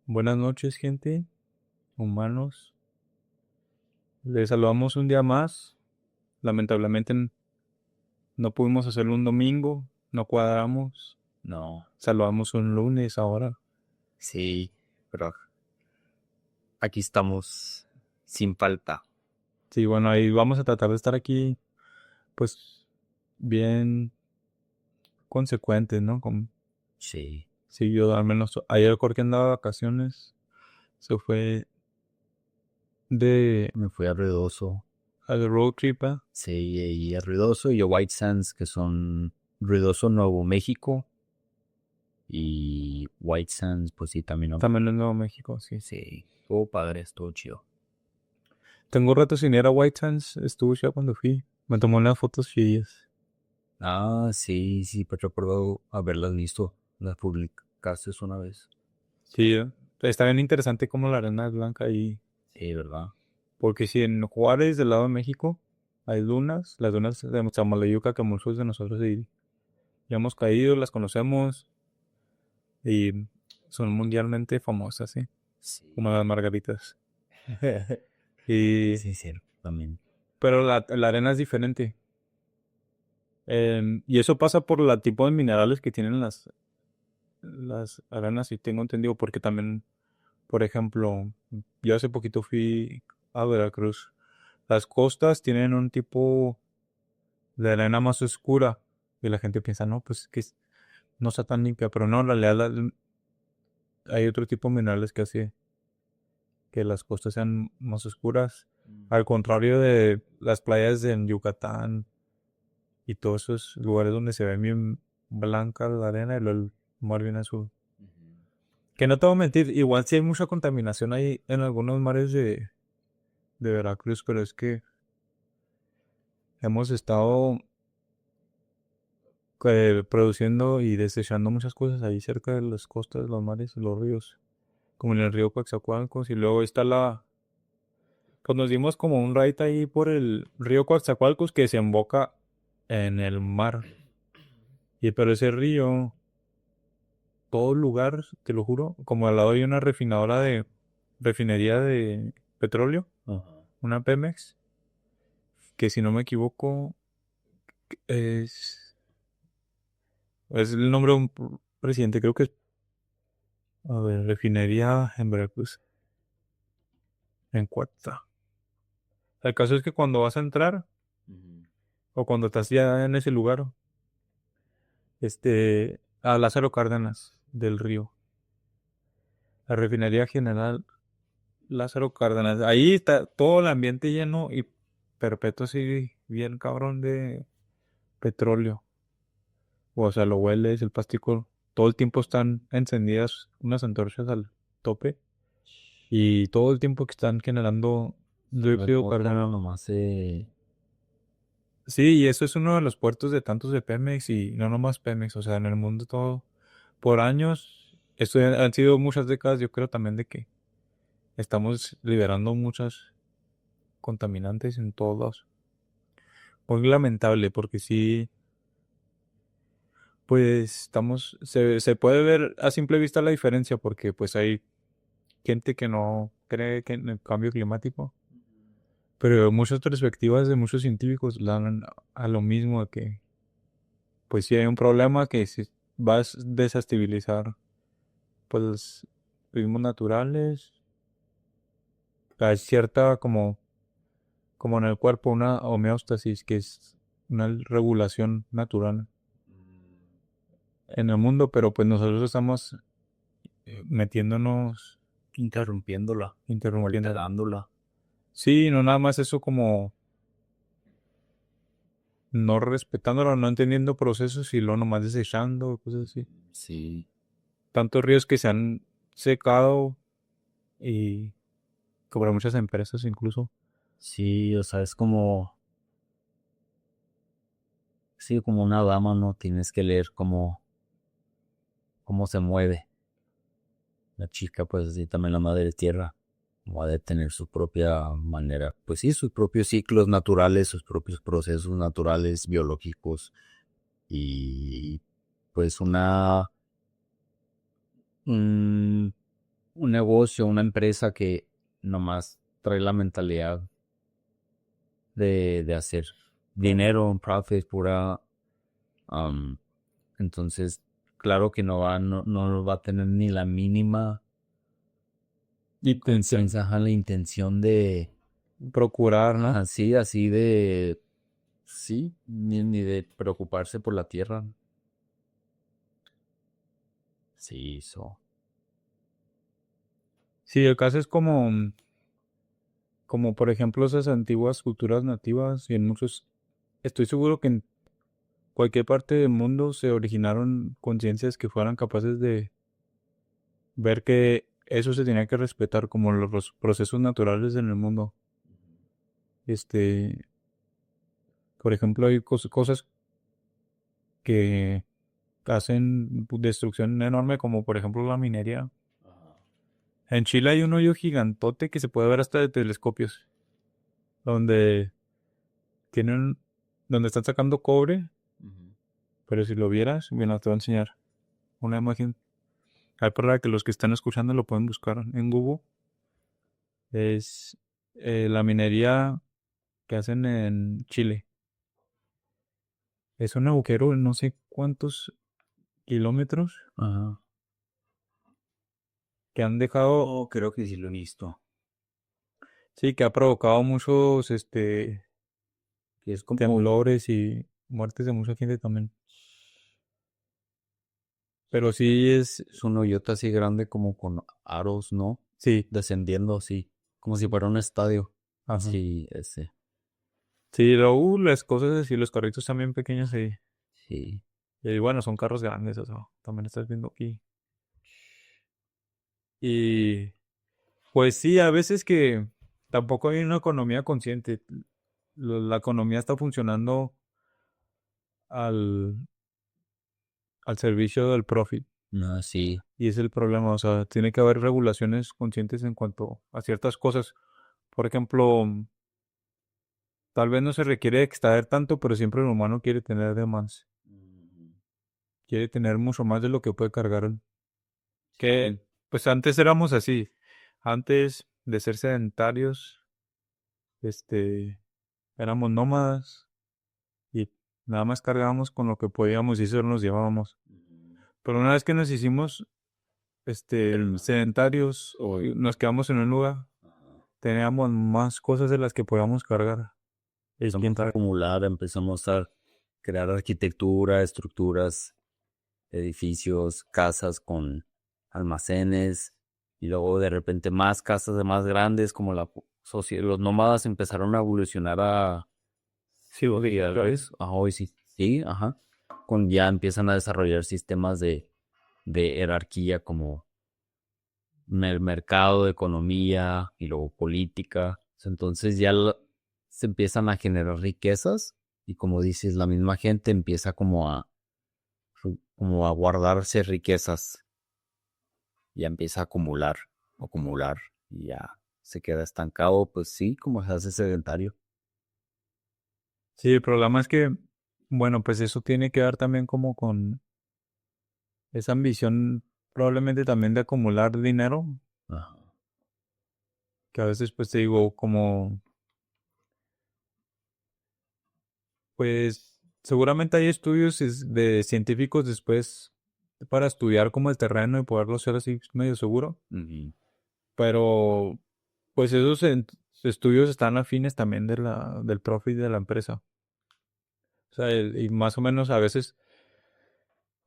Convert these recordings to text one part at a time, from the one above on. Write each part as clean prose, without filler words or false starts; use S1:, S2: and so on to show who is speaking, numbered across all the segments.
S1: Buenas noches, gente, humanos. Les saludamos un día más. Lamentablemente no pudimos hacerlo un domingo, no cuadramos.
S2: No,
S1: Saludamos un lunes ahora.
S2: sí, pero aquí estamos sin falta.
S1: Sí, bueno, ahí vamos a tratar de estar aquí, pues, bien consecuentes, ¿no?
S2: Sí,
S1: Sí, yo al menos ayer Jorge andaba de vacaciones, se fue de
S2: me fui a Ruidoso.
S1: al road trip, ¿eh?
S2: Sí, y a Ruidoso y a White Sands, que son Ruidoso, Nuevo México. Y White Sands, pues sí, también.
S1: También en Nuevo México, sí.
S2: Sí, estuvo padre, estuvo chido.
S1: Tengo rato sin ir a White Sands, estuve ya cuando fui. Me tomó unas fotos chillas.
S2: Ah, sí, sí, pues recuerdo haberlas visto. Las publicaste una vez.
S1: Sí, está bien interesante como la arena es blanca y
S2: Sí, ¿verdad?
S1: porque si en Juárez del lado de México hay dunas, las dunas de Samalayuca que muchos de nosotros sí ya hemos caído, las conocemos y son mundialmente famosas, ¿sí?
S2: Sí.
S1: Como las margaritas. Y
S2: Sí, sí, también.
S1: pero la arena es diferente. Y eso pasa por el tipo de minerales que tienen las arenas, y tengo entendido, porque también, por ejemplo, yo hace poquito fui a Veracruz. Las costas tienen un tipo de arena más oscura y la gente piensa, no, pues que no está tan limpia, pero no, en realidad hay otro tipo de minerales que hace que las costas sean más oscuras. Al contrario de las playas en Yucatán y todos esos lugares donde se ve bien blanca la arena y luego el mar bien azul. Que no te voy a mentir, igual sí hay mucha contaminación ahí en algunos mares de Veracruz, pero es que hemos estado produciendo y desechando muchas cosas ahí cerca de las costas, los mares, los ríos, como en el río Coatzacoalcos, y luego está pues nos dimos como un ride ahí por el río Coatzacoalcos que se emboca en el mar, pero ese río, todo lugar, te lo juro, como al lado hay una refinería de petróleo,
S2: Ajá.
S1: una Pemex, que si no me equivoco es, es el nombre de un presidente, creo que es, a ver, refinería en Veracruz, en Cuarta. El caso es que cuando vas a entrar
S2: Ujú.
S1: o cuando estás ya en ese lugar, a Lázaro Cárdenas del Río, la refinería general Lázaro Cárdenas, ahí está todo el ambiente lleno y perpetuo así, bien cabrón de petróleo. O sea, lo hueles, el plástico, todo el tiempo están encendidas unas antorchas al tope y todo el tiempo que están generando
S2: A ver
S1: dióxido de
S2: cómo
S1: carbono.
S2: nomás
S1: Sí, y eso es uno de los puertos de tantos de Pemex y no nomás Pemex, o sea, en el mundo todo. Por años, esto han sido muchas décadas, yo creo también de que estamos liberando muchas contaminantes en todos lados. Muy lamentable porque sí, pues se puede ver a simple vista la diferencia porque pues hay gente que no cree que en el cambio climático, pero muchas perspectivas de muchos científicos dan a lo mismo de que pues sí hay un problema que si vas a desestabilizar pues los ritmos naturales, hay cierta como en el cuerpo una homeostasis que es una regulación natural en el mundo, pero pues nosotros estamos metiéndonos,
S2: interrumpiéndola o
S1: interrumpiendo.
S2: alterándola.
S1: Sí, no nada más eso como no respetándolo, no entendiendo procesos y luego nomás desechando, cosas así.
S2: Sí,
S1: Tantos ríos que se han secado y por muchas empresas incluso.
S2: sí, o sea, es como, sí, como una dama, ¿no? Tienes que leer cómo se mueve. La chica, pues así también la madre tierra va a de tener su propia manera, pues sí, sus propios ciclos naturales, sus propios procesos naturales, biológicos y pues mm, un negocio, una empresa que nomás trae la mentalidad de hacer dinero, profit, pura. am, entonces, claro que no va a tener ni la mínima
S1: Intención.
S2: la intención de,
S1: Procurar, ¿no?
S2: así de, sí, ni de preocuparse por la tierra. Sí, eso.
S1: Sí, el caso es como, como por ejemplo esas antiguas culturas nativas y en muchos, estoy seguro que en cualquier parte del mundo se originaron conciencias que fueran capaces de ver que eso se tenía que respetar como los procesos naturales en el mundo. Este, por ejemplo, hay cosas que hacen destrucción enorme, como por ejemplo la minería. En Chile hay un hoyo gigantote que se puede ver hasta de telescopios, donde tienen, donde están sacando cobre, pero si lo vieras, bueno, te voy a enseñar una imagen. Hay para que los que están escuchando lo pueden buscar en Google. Es la minería que hacen en Chile. Es un agujero de no sé cuántos kilómetros
S2: Ajá.
S1: que han dejado,
S2: Oh, creo que sí lo he visto.
S1: sí, que ha provocado muchos,
S2: Que es como,
S1: temblores y muertes de mucha gente también. Pero sí
S2: es un hoyote así grande como con aros, ¿no?
S1: sí,
S2: Descendiendo así, como si fuera un estadio.
S1: ajá.
S2: Sí, ese.
S1: Sí, las cosas así, los carritos también pequeños, sí.
S2: Sí.
S1: Y bueno, son carros grandes, eso también estás viendo aquí. Y pues sí, a veces que tampoco hay una economía consciente. La economía está funcionando al, al servicio del profit.
S2: No, sí.
S1: Y es el problema, o sea, tiene que haber regulaciones conscientes en cuanto a ciertas cosas. Por ejemplo, tal vez no se requiere extraer tanto, pero siempre el humano quiere tener de más. Quiere tener mucho más de lo que puede cargar. Que, pues antes éramos así. Antes de ser sedentarios, este, éramos nómadas y nada más cargábamos con lo que podíamos y eso nos llevábamos. Pero una vez que nos hicimos, sedentarios o nos quedamos en un lugar, teníamos más cosas de las que podíamos cargar. Y quién
S2: Empezamos a
S1: sabe.
S2: acumular, empezamos a crear arquitectura, estructuras, edificios, casas con almacenes y luego de repente más casas de más grandes como los nómadas empezaron a evolucionar a
S1: Sí,
S2: ciudades. Hoy sí, sí, ajá. Ya empiezan a desarrollar sistemas de jerarquía como el mercado, de economía y luego política. Entonces se empiezan a generar riquezas y como dices, la misma gente empieza como a guardarse riquezas, ya empieza a acumular y ya se queda estancado, pues sí, como se hace sedentario.
S1: sí, el problema es que, bueno, pues eso tiene que ver también como con esa ambición probablemente también de acumular dinero,
S2: Ajá.
S1: que a veces pues te digo como, pues seguramente hay estudios de científicos después para estudiar como el terreno y poderlo hacer así medio seguro,
S2: Ujú.
S1: pero pues esos estudios están afines también del profit de la empresa. O sea, y más o menos a veces,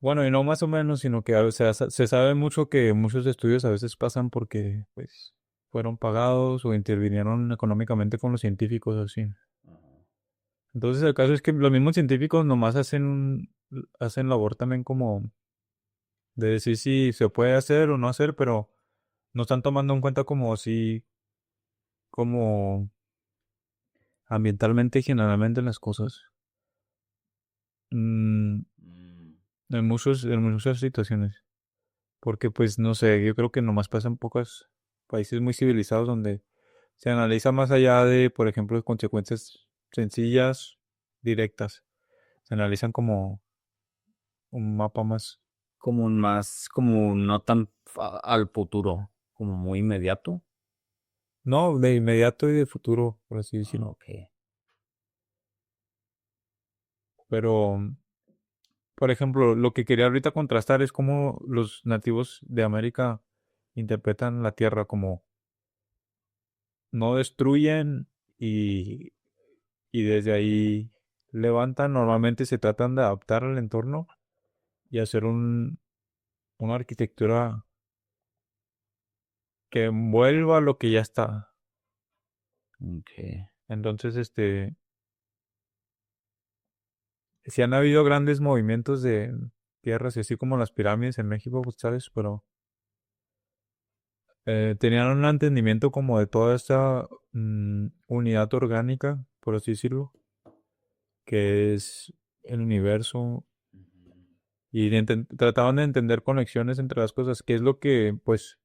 S1: bueno, y no más o menos, sino que a veces se sabe mucho que muchos estudios a veces pasan porque pues fueron pagados o intervinieron económicamente con los científicos así. Entonces el caso es que los mismos científicos nomás hacen labor también como de decir si se puede hacer o no hacer, pero no están tomando en cuenta como si, como ambientalmente y generalmente las cosas. Mm,
S2: Mm.
S1: en muchas situaciones. Porque pues no sé, yo creo que nomás pasa en pocos países muy civilizados donde se analiza más allá de, por ejemplo, consecuencias sencillas, directas. Se analizan como un mapa más.
S2: Como no tan al futuro. como muy inmediato.
S1: No, de inmediato y de futuro, por así
S2: Ah,
S1: decirlo.
S2: ok.
S1: Pero, por ejemplo, lo que quería ahorita contrastar es cómo los nativos de América interpretan la tierra como no destruyen y, y desde ahí levantan. Normalmente se tratan de adaptar al entorno y hacer una arquitectura que envuelva lo que ya está.
S2: Ok.
S1: Entonces, sí han habido grandes movimientos de tierras, y así como las pirámides en México, pues, ¿sabes? Pero tenían un entendimiento como de toda esta unidad orgánica, por así decirlo, que es el universo, y trataban de entender conexiones entre las cosas, que es lo que, pues,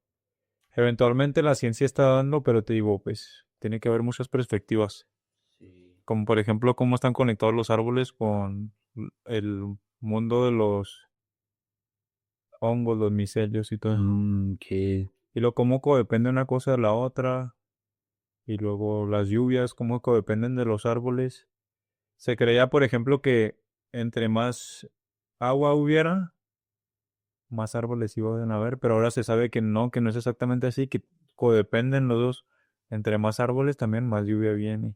S1: eventualmente la ciencia está dando, pero te digo, pues, tiene que haber muchas perspectivas,
S2: Sí.
S1: como por ejemplo cómo están conectados los árboles con el mundo de los hongos, los micelios y todo.
S2: Que
S1: Y lo cómo codepende una cosa de la otra. Y luego las lluvias, cómo codependen de los árboles. Se creía, por ejemplo, que entre más agua hubiera, más árboles iban a haber, pero ahora se sabe que no es exactamente así, que codependen los dos. Entre más árboles también más lluvia viene.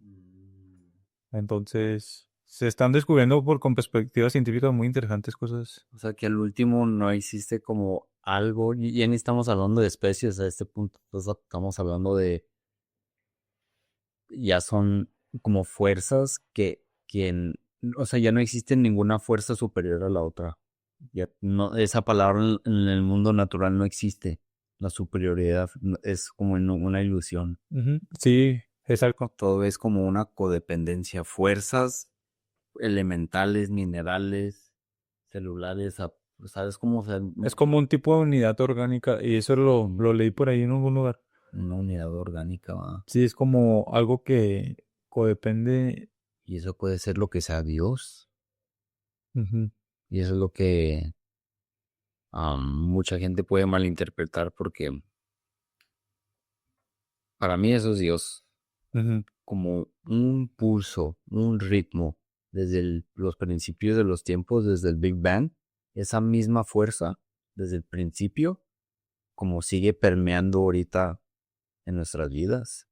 S1: Entonces, se están descubriendo con perspectivas científicas muy interesantes cosas.
S2: o sea, que al último no existe como algo, y ya ni estamos hablando de especies a este punto, estamos hablando de, ya son como fuerzas o sea, ya no existe ninguna fuerza superior a la otra. Ya no, esa palabra en el mundo natural no existe. La superioridad es como una ilusión.
S1: Ujú. Sí, es algo.
S2: Todo es como una codependencia. Fuerzas elementales, minerales, celulares, ¿sabes cómo? O sea,
S1: Es como un tipo de unidad orgánica y eso lo leí por ahí en algún lugar.
S2: una unidad orgánica, ¿va?
S1: Sí, es como algo que codepende.
S2: Y eso puede ser lo que sea Dios.
S1: Ujú,
S2: Y eso es lo que mucha gente puede malinterpretar porque para mí eso es Dios.
S1: ujú,
S2: Como un pulso, un ritmo, desde los principios de los tiempos, desde el Big Bang, esa misma fuerza, desde el principio, como sigue permeando ahorita en nuestras vidas.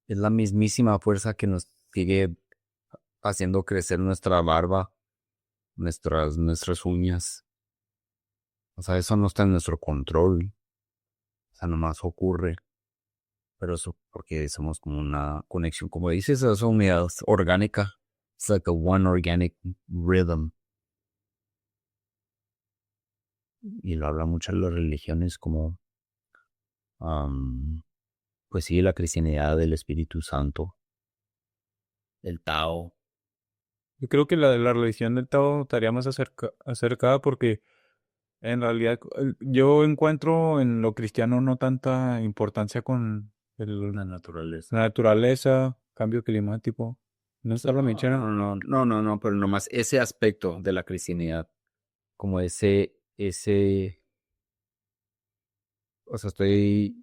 S2: Es la mismísima fuerza que nos sigue haciendo crecer nuestra barba, nuestras uñas. O sea, eso no está en nuestro control. O sea, nomás ocurre. Pero eso porque somos como una conexión, como dices, es una unidad orgánica. It's like a one organic rhythm. Y lo habla mucho en las religiones como, am, pues sí, la cristianidad del Espíritu Santo, el Tao.
S1: yo creo que la de la religión del Tao estaría más acercada porque en realidad yo encuentro en lo cristiano no tanta importancia con
S2: La naturaleza.
S1: la naturaleza, cambio climático. No está la
S2: No,
S1: mención.
S2: no, pero nomás ese aspecto de la cristianidad, como o sea, estoy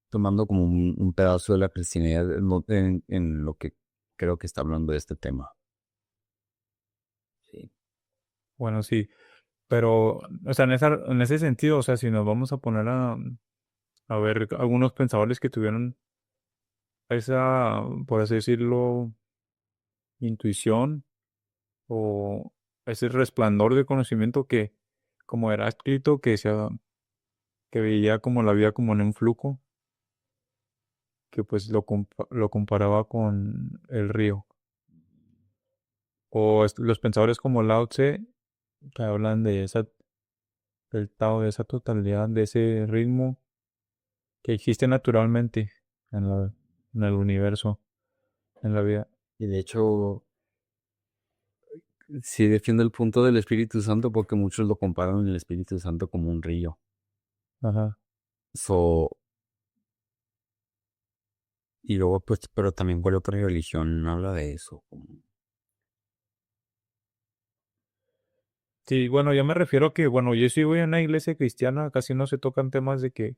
S2: tomando como un pedazo de la cristianidad en lo que creo que está hablando de este tema. Sí.
S1: Bueno, sí, pero, o sea, en ese sentido, o sea, si nos vamos a poner a ver algunos pensadores que tuvieron esa, por así decirlo, intuición o ese resplandor de conocimiento que, como era escrito, que decía, que veía como la vida como en un flujo, que pues lo comparaba con el río. O los pensadores como Lao Tse, que hablan de del Tao, de esa totalidad, de ese ritmo que existe naturalmente en en el universo, en la vida.
S2: Y de hecho, sí defiendo el punto del Espíritu Santo porque muchos lo comparan el Espíritu Santo como un río.
S1: Ajá.
S2: So, y luego, pues, pero también cuál otra religión habla de eso.
S1: Sí, bueno, yo me refiero a que, bueno, yo sí voy a una iglesia cristiana, casi no se tocan temas de que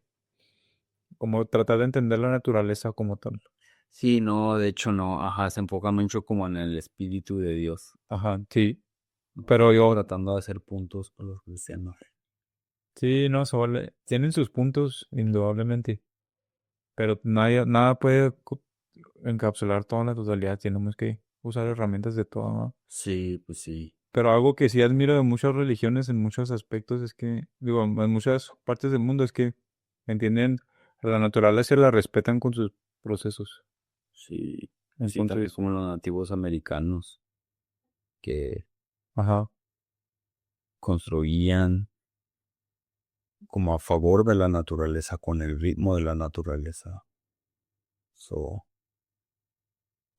S1: como tratar de entender la naturaleza como tal.
S2: Sí, no, de hecho no, ajá, se enfoca mucho como en el espíritu de Dios,
S1: Ajá, sí. Pero yo,
S2: tratando de hacer puntos con los cristianos.
S1: sí, no, tienen sus puntos, indudablemente. Pero nada puede encapsular toda la totalidad. Tenemos que usar herramientas de todo, ¿no?
S2: Sí, pues sí.
S1: Pero algo que sí admiro de muchas religiones en muchos aspectos es que, digo, en muchas partes del mundo es que entienden a la naturaleza y la respetan con sus procesos.
S2: Sí, sí, también
S1: Entonces,
S2: como los nativos americanos que
S1: ajá,
S2: construían como a favor de la naturaleza, con el ritmo de la naturaleza. So,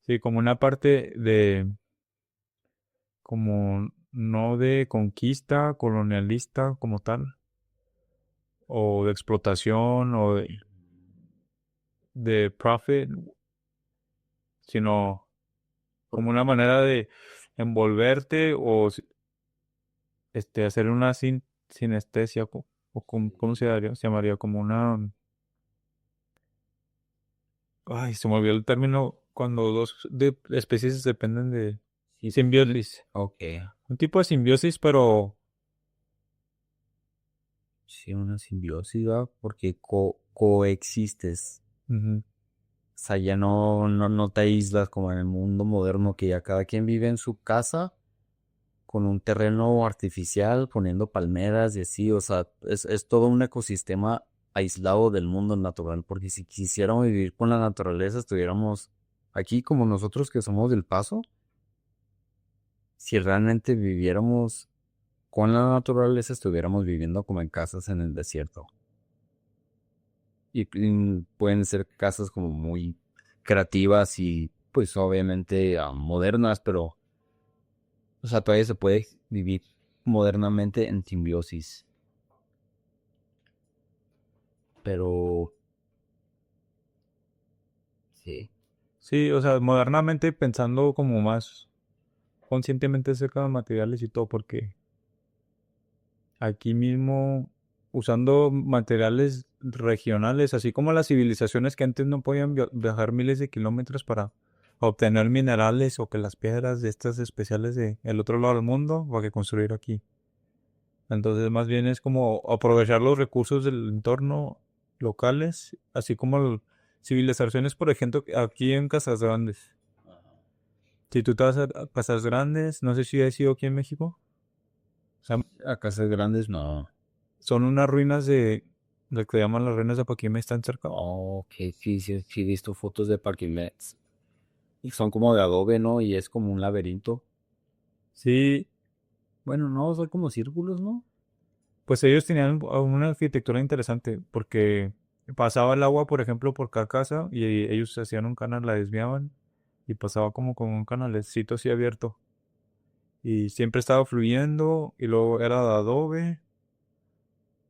S1: sí, como una parte de, como no de conquista colonialista como tal, o de explotación, o de profit, sino como una manera de envolverte o hacer una sinestesia, o ¿cómo se llamaría? Como una, ay, se me olvidó el término cuando dos especies dependen de
S2: sí,
S1: simbiosis.
S2: ok,
S1: Un tipo de simbiosis, pero
S2: sí, una simbiosis, ¿va? Porque coexistes.
S1: ujú,
S2: O sea, ya no te aíslas como en el mundo moderno que ya cada quien vive en su casa con un terreno artificial, poniendo palmeras y así. O sea, es todo un ecosistema aislado del mundo natural. Porque si quisiéramos vivir con la naturaleza, estuviéramos aquí como nosotros que somos del Paso. Si realmente viviéramos con la naturaleza, estuviéramos viviendo como en casas en el desierto. Y pueden ser casas como muy creativas y pues obviamente modernas, pero o sea, todavía se puede vivir modernamente en simbiosis. Pero sí,
S1: sí, o sea, modernamente pensando como más conscientemente acerca de materiales y todo, porque aquí mismo usando materiales regionales, así como las civilizaciones que antes no podían viajar miles de kilómetros para obtener minerales o que las piedras de estas especiales de el otro lado del mundo para que construir aquí. Entonces, más bien es como aprovechar los recursos del entorno locales, así como civilizaciones, por ejemplo, aquí en Casas Grandes. Si tú te vas a Casas Grandes, no sé si has ido aquí en México,
S2: a casas grandes no.
S1: son unas ruinas de lo que llaman las ruinas de Paquime, están cerca.
S2: Ok, sí he visto fotos de Parquimets. Y son como de adobe, ¿no? Y es como un laberinto.
S1: Sí,
S2: Bueno, no, son como círculos, ¿no?
S1: pues ellos tenían una arquitectura interesante porque pasaba el agua, por ejemplo, por cada casa y ellos hacían un canal, la desviaban y pasaba como un canalecito así abierto. Y siempre estaba fluyendo y luego era de adobe.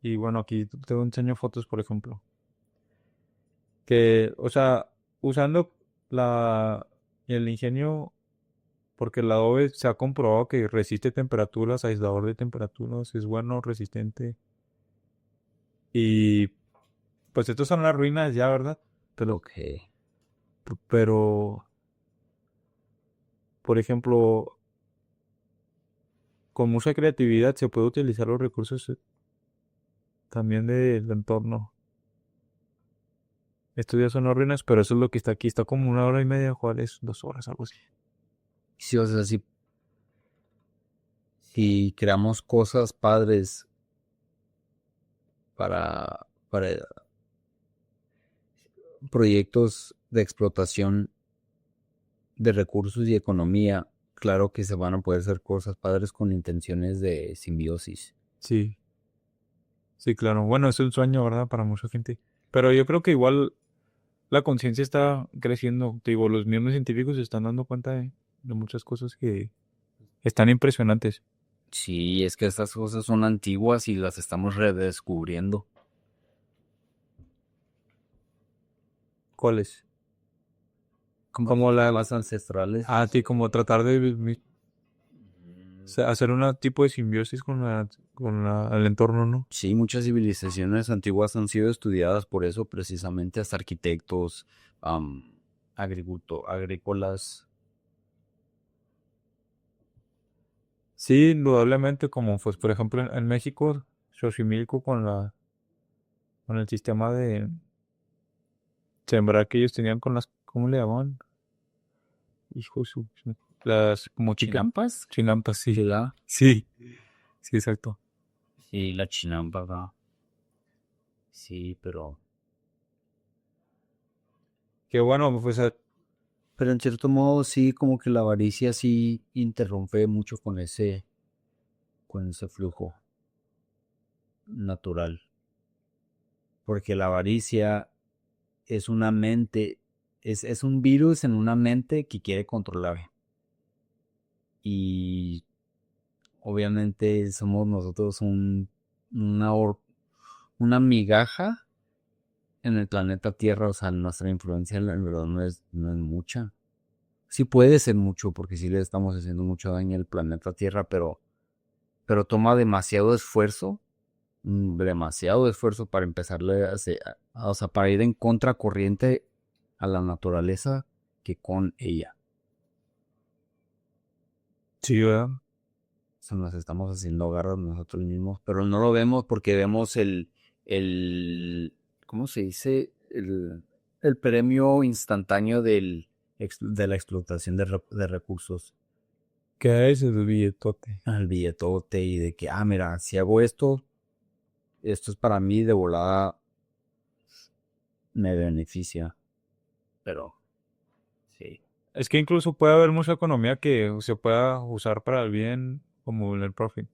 S1: Y bueno, aquí te enseño fotos, por ejemplo. Que, o sea, usando la, el ingenio, porque el adobe se ha comprobado que resiste temperaturas, aislador de temperaturas, es bueno, resistente. Y pues estos son las ruinas ya, ¿verdad? Pero,
S2: Ok.
S1: pero, por ejemplo, con mucha creatividad se puede utilizar los recursos también del entorno. Estos ya son las ruinas, pero eso es lo que está aquí. Está como 1 hora y media, Juárez, 2 horas, algo así.
S2: Sí, o sea, si creamos cosas padres para proyectos de explotación de recursos y economía, claro que se van a poder hacer cosas padres con intenciones de simbiosis.
S1: Sí, sí, claro. Bueno, es un sueño, ¿verdad? Para mucha gente. Pero yo creo que igual la conciencia está creciendo. Te digo, los mismos científicos se están dando cuenta de muchas cosas que están impresionantes.
S2: Sí, es que estas cosas son antiguas y las estamos redescubriendo.
S1: ¿Cuáles?
S2: Como
S1: Como la,
S2: las ancestrales.
S1: ti como tratar de hacer un tipo de simbiosis con la el entorno, ¿no?
S2: Sí, muchas civilizaciones antiguas han sido estudiadas por eso, precisamente hasta arquitectos, agrícolas.
S1: Sí, indudablemente, como pues por ejemplo en México, Xochimilco con el sistema de sembrar que ellos tenían con las, ¿cómo le llamaban? Hijo de las como
S2: ¿Chinampas?
S1: chinampas,
S2: Sí,
S1: sí.
S2: la,
S1: Sí, sí, exacto.
S2: sí, la chinampa, va. Sí,
S1: Qué bueno, pues
S2: pero en cierto modo sí, como que la avaricia sí interrumpe mucho con ese flujo natural. Porque la avaricia es una mente, es un virus en una mente que quiere controlar. Y obviamente somos nosotros una, una migaja en el planeta Tierra, o sea, nuestra influencia en verdad no es mucha. Sí puede ser mucho, porque sí le estamos haciendo mucho daño al planeta Tierra, pero toma demasiado esfuerzo para empezarle o sea, para ir en contracorriente a la naturaleza que con ella.
S1: sí, ¿verdad?
S2: O sea, nos estamos haciendo garras nosotros mismos, pero no lo vemos porque vemos ¿cómo se dice? El premio instantáneo de la explotación de recursos.
S1: ¿Qué es el billetote?
S2: Al billetote y de que, mira, si hago esto, esto es para mí de volada, me beneficia. Pero, sí.
S1: Es que incluso puede haber mucha economía que se pueda usar para el bien, como en el profit.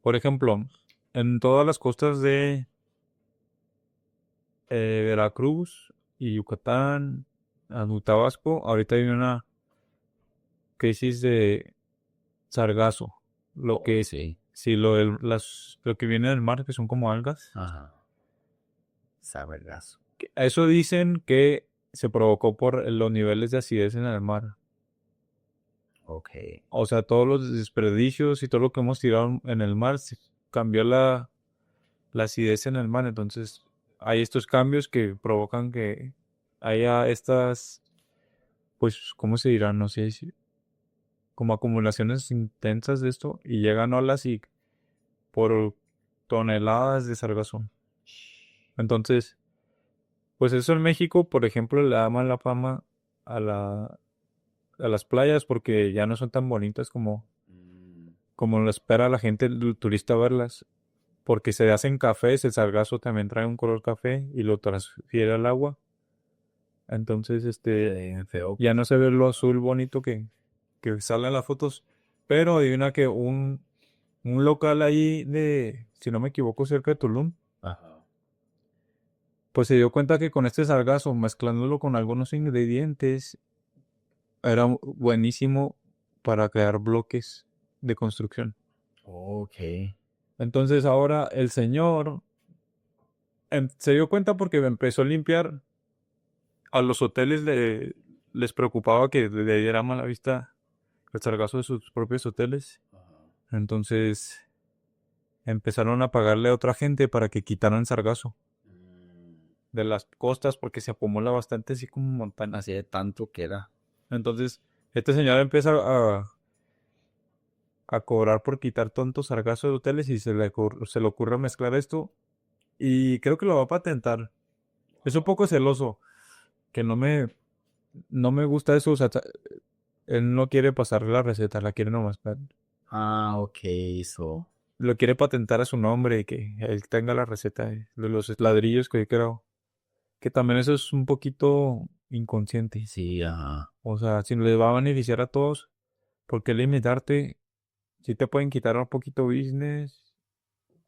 S1: Por ejemplo, en todas las costas de Veracruz y Yucatán, Tabasco, ahorita hay una crisis de sargazo. Lo que,
S2: Sí.
S1: si lo que viene del mar, que son como algas,
S2: Ajá. Sabergazo.
S1: eso dicen que se provocó por los niveles de acidez en el mar.
S2: Ok.
S1: O sea, todos los desperdicios y todo lo que hemos tirado en el mar cambió la acidez en el mar. Entonces, hay estos cambios que provocan que haya estas, pues, ¿cómo se dirá? No sé si, como acumulaciones intensas de esto y llegan olas y por toneladas de sargazo. Entonces, pues eso en México, por ejemplo, le da mala fama a a las playas porque ya no son tan bonitas como lo espera la gente, el turista verlas. Porque se hacen cafés, el sargazo también trae un color café y lo transfiere al agua. Entonces,
S2: Feo.
S1: ya no se ve lo azul bonito que sale en las fotos. Pero adivina que un local ahí si no me equivoco, cerca de Tulum,
S2: Ajá.
S1: pues se dio cuenta que con este sargazo, mezclándolo con algunos ingredientes, era buenísimo para crear bloques de construcción.
S2: Ok.
S1: Entonces ahora el señor se dio cuenta porque empezó a limpiar. A los hoteles les preocupaba que le diera mala vista el sargazo de sus propios hoteles. Entonces empezaron a pagarle a otra gente para que quitaran sargazo de las costas porque se acumula bastante así como montaña.
S2: Así de tanto que era.
S1: Entonces este señor empieza a cobrar por quitar tonto sargazo de hoteles y se le ocurre mezclar esto y creo que lo va a patentar. Es un poco celoso, que no me gusta eso. O sea, él no quiere pasarle la receta, la quiere nomás.
S2: Ok, eso.
S1: Lo quiere patentar a su nombre y que él tenga la receta de los ladrillos que yo creo. Que también eso es un poquito inconsciente.
S2: Sí, ajá.
S1: O sea, si les va a beneficiar a todos, ¿por qué limitarte? Si te pueden quitar un poquito business,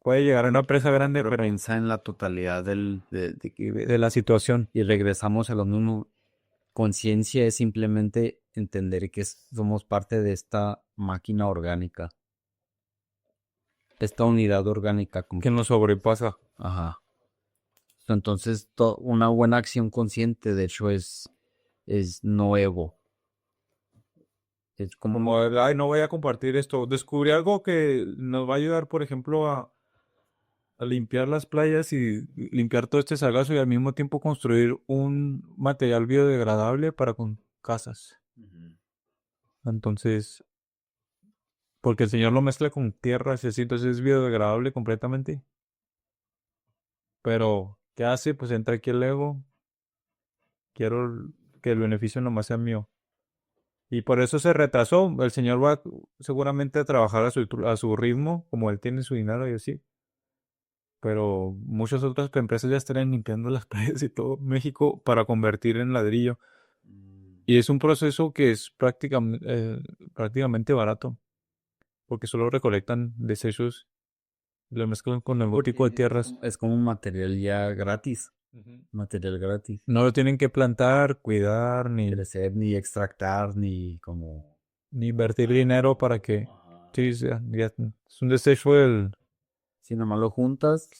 S1: puede llegar a una empresa grande,
S2: Pero
S1: pero
S2: piensa en la totalidad
S1: de la situación.
S2: y regresamos a lo mismo. Conciencia es simplemente entender que somos parte de esta máquina orgánica, esta unidad orgánica.
S1: Que nos sobrepasa.
S2: Ajá. Entonces, una buena acción consciente, de hecho, es no ego. Es como,
S1: Como, ay, no voy a compartir esto. Descubrí algo que nos va a ayudar, por ejemplo, a limpiar las playas y limpiar todo este sargazo y al mismo tiempo construir un material biodegradable para con casas.
S2: Ujú.
S1: Entonces, porque el señor lo mezcla con tierras y así, entonces es biodegradable completamente. Pero, ¿qué hace? Pues entra aquí el ego. Quiero que el beneficio nomás sea mío. Y por eso se retrasó. El señor va seguramente a trabajar a su ritmo, como él tiene su dinero y así. Pero muchas otras empresas ya estarían limpiando las playas y todo México para convertir en ladrillo.
S2: Mm,
S1: Y es un proceso que es prácticamente barato, porque solo recolectan desechos y lo mezclan con nuevo tipo de
S2: porque
S1: tierras.
S2: es como un material ya gratis,
S1: Ujú.
S2: material gratis.
S1: No lo tienen que plantar, cuidar,
S2: Crecer, ni extractar, ni como...
S1: ni invertir dinero para que...
S2: Ajá.
S1: Sí, ya es un desecho del...
S2: Si nomás lo juntas,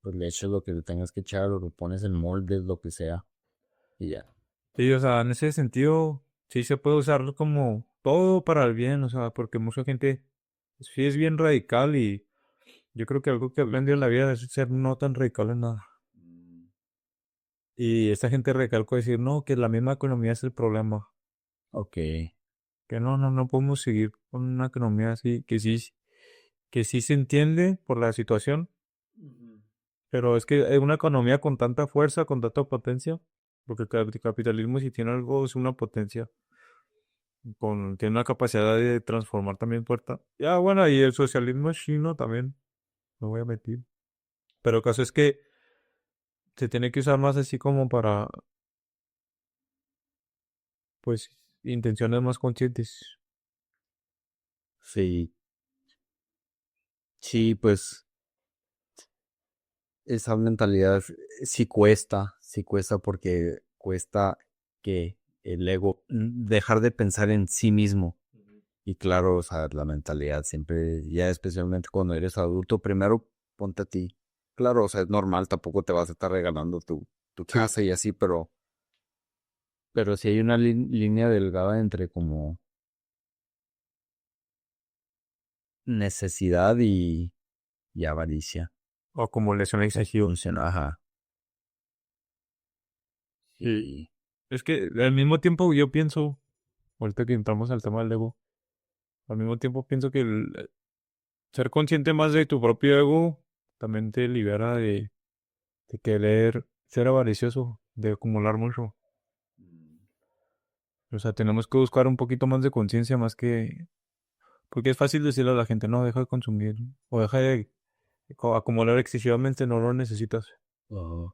S2: pues le echas lo que le tengas que echar, o lo pones en moldes, lo que sea, y ya.
S1: Sí, o sea, en ese sentido, sí se puede usar como todo para el bien, o sea, porque mucha gente sí es bien radical y yo creo que algo que aprendí en la vida es ser no tan radical en nada.
S2: Mm,
S1: Y esta gente recalcó decir, no, que la misma economía es el problema,
S2: ok,
S1: que no podemos seguir con una economía así, que sí se entiende por la situación,
S2: ujú.
S1: pero es que una economía con tanta fuerza, con tanta potencia, porque el capitalismo si tiene algo es una potencia, tiene una capacidad de transformar también puerta. Ya, bueno, y el socialismo chino también, me voy a meter. Pero el caso es que se tiene que usar más así como para, pues, intenciones más conscientes.
S2: Sí, sí, pues esa mentalidad sí cuesta porque cuesta que el ego, dejar de pensar en sí mismo. Y claro, o sea, la mentalidad siempre, ya especialmente cuando eres adulto, primero ponte a ti. Claro, o sea, es normal, tampoco te vas a estar regalando tu
S1: Sí.
S2: casa y así, pero sí hay una línea delgada entre como necesidad y avaricia.
S1: O acumulación excesiva.
S2: Funciona, ajá.
S1: Y
S2: Sí.
S1: es que al mismo tiempo yo pienso, ahorita que entramos al tema del ego, al mismo tiempo pienso que ser consciente más de tu propio ego también te libera de querer ser avaricioso, de acumular mucho.
S2: Mm,
S1: O sea, tenemos que buscar un poquito más de conciencia más que... Porque es fácil decirle a la gente, no, deja de consumir o deja de acumular excesivamente, no lo necesitas.
S2: ajá.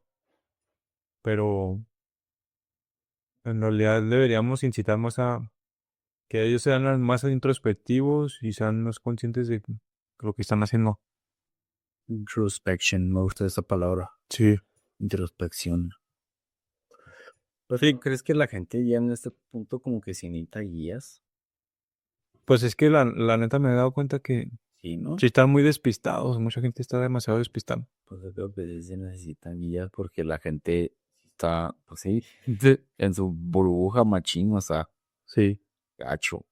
S1: Pero en realidad deberíamos incitar más a que ellos sean más introspectivos y sean más conscientes de lo que están haciendo.
S2: Introspection, me gusta esa palabra.
S1: Sí.
S2: Introspección. ¿Pero
S1: Sí,
S2: no crees que la gente ya en este punto como que sí necesita guías?
S1: pues es que la neta me he dado cuenta que
S2: Sí, ¿no?
S1: sí están muy despistados, mucha gente está demasiado despistada.
S2: Pues yo creo que sí se necesitan guías porque la gente está, pues sí, en su burbuja machín, o sea,
S1: Sí.
S2: gacho.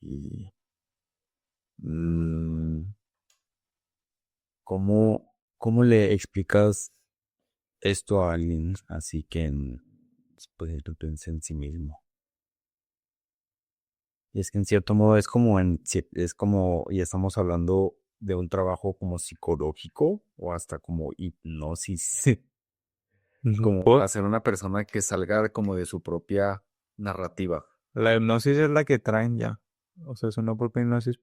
S2: Y mm, ¿cómo le explicas esto a alguien así que pues, lo piensa en sí mismo? Y es que en cierto modo es como es como, y estamos hablando de un trabajo como psicológico o hasta como hipnosis,
S1: Ujú.
S2: como hacer una persona que salga como de su propia narrativa.
S1: La hipnosis es la que traen ya. O sea, es una propia hipnosis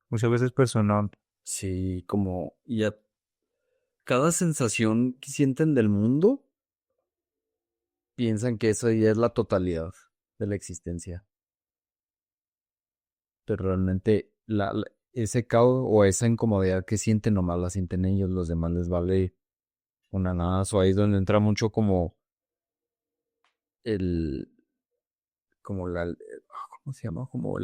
S1: muchas veces personal.
S2: Sí, como ya cada sensación que sienten del mundo, piensan que eso ya es la totalidad de la existencia. Pero realmente ese caos o esa incomodidad que sienten nomás la sienten ellos, los demás les vale una nada. O ahí es donde entra mucho como el, como ¿cómo se llama? Como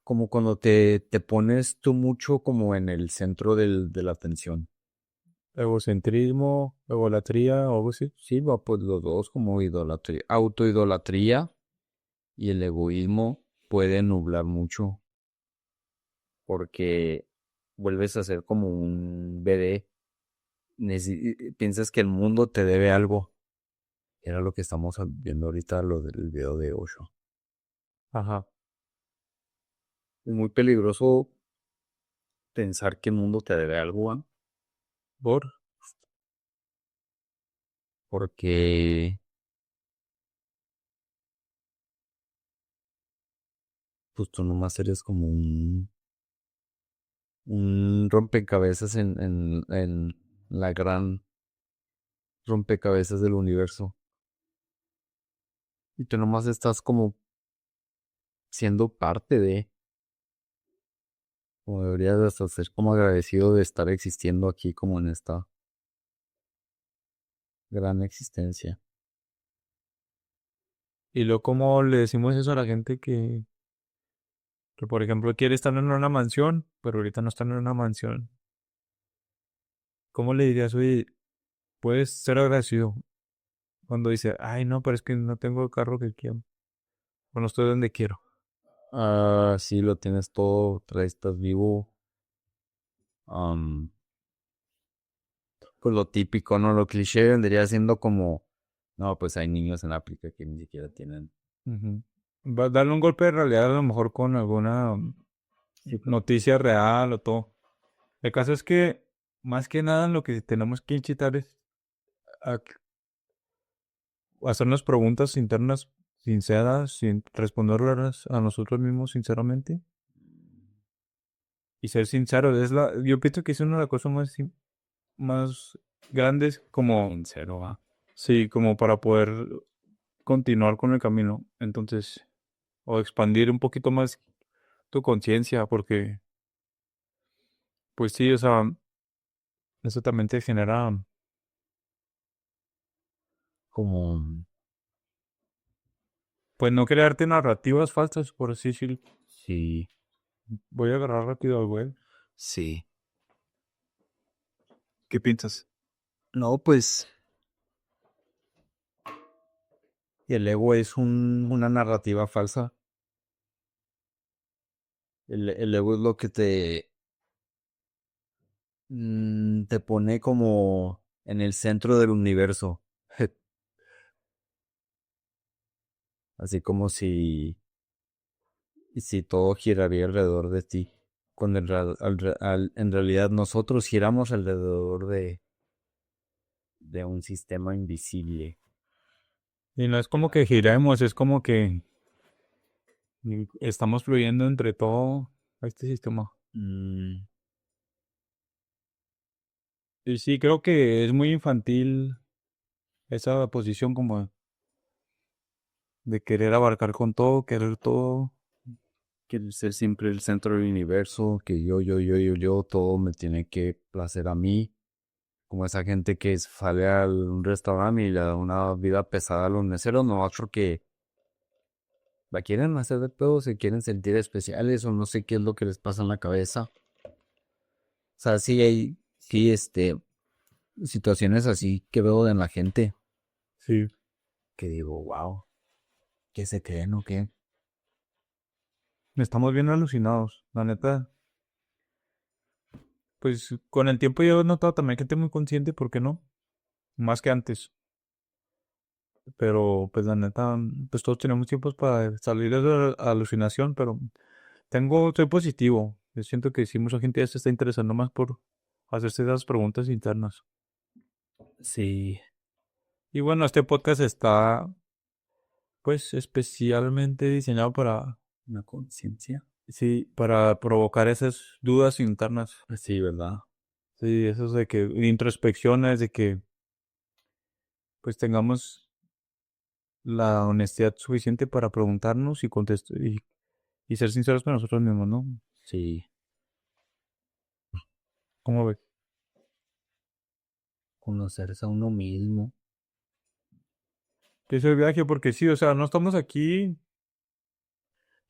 S2: como cuando te pones tú mucho como en el centro de la atención.
S1: Egocentrismo, egolatría o algo así.
S2: Sí, va pues los dos como idolatría, autoidolatría Y el egoísmo puede nublar mucho porque vuelves a ser como un bebé. Piensas que el mundo te debe algo. Era lo que estamos viendo ahorita, lo del video de Osho.
S1: Ajá.
S2: Es muy peligroso pensar que el mundo te debe algo, ¿va?
S1: ¿Por?
S2: Porque pues tú nomás eres como un rompecabezas en la gran rompecabezas del universo. Y tú nomás estás como siendo parte de, como deberías de hasta ser como agradecido de estar existiendo aquí como en esta gran existencia.
S1: Y luego, ¿cómo le decimos eso a la gente que, por ejemplo, quiere estar en una mansión, pero ahorita no están en una mansión? ¿Cómo le dirías, oye, puedes ser agradecido cuando dice, ay, no, pero es que no tengo el carro que quiero, o no estoy donde quiero?
S2: Ah, sí, lo tienes todo, estás vivo. Am, pues lo típico, ¿no? Lo cliché vendría siendo como, no, pues hay niños en África que ni siquiera tienen.
S1: Ujú. Va a darle un golpe de realidad a lo mejor con alguna noticia real o todo. El caso es que, más que nada, lo que tenemos que incitar es a hacernos preguntas internas sinceras, sin responderlas a nosotros mismos sinceramente. Y ser sinceros, yo pienso que es una de las cosas más grandes como,
S2: Sincero, ¿va?
S1: sí, como para poder continuar con el camino. Entonces, o expandir un poquito más tu conciencia, porque, pues sí, o sea, eso también te genera,
S2: Como,
S1: pues no crearte narrativas falsas, por así decirlo.
S2: sí,
S1: Voy a agarrar rápido al güey.
S2: sí.
S1: ¿Qué piensas?
S2: No, pues el ego es una narrativa falsa. El ego es lo que te pone como en el centro del universo. Así como si todo giraría alrededor de ti. Cuando en realidad nosotros giramos alrededor de un sistema invisible.
S1: Y no es como que giremos, es como que estamos fluyendo entre todo este sistema.
S2: Mm,
S1: Y sí, creo que es muy infantil esa posición como de querer abarcar con todo, querer todo.
S2: Quiero ser siempre el centro del universo, que yo, todo me tiene que placer a mí. Como esa gente que sale a un restaurante y le da una vida pesada a los meseros, no, porque la quieren hacer de pedo, se quieren sentir especiales o no sé qué es lo que les pasa en la cabeza. O sea, sí hay, sí, situaciones así que veo en la gente
S1: Sí,
S2: que digo, wow, ¿qué se creen o qué?
S1: estamos bien alucinados, la neta. Pues con el tiempo yo he notado también que estoy muy consciente, ¿por qué no? Más que antes. Pero pues la neta, pues todos tenemos tiempos para salir de la alucinación, pero soy positivo. Yo siento que sí, mucha gente ya se está interesando más por hacerse esas preguntas internas.
S2: Sí,
S1: Y bueno, este podcast está pues especialmente diseñado para,
S2: una conciencia.
S1: sí, para provocar esas dudas internas.
S2: Sí, ¿verdad?
S1: Sí, esos de que introspecciones, de que pues tengamos la honestidad suficiente para preguntarnos y contestar y ser sinceros con nosotros mismos, ¿no?
S2: Sí,
S1: ¿Cómo ves?
S2: conocerse a uno mismo.
S1: Que es el viaje, porque sí, o sea, no estamos aquí.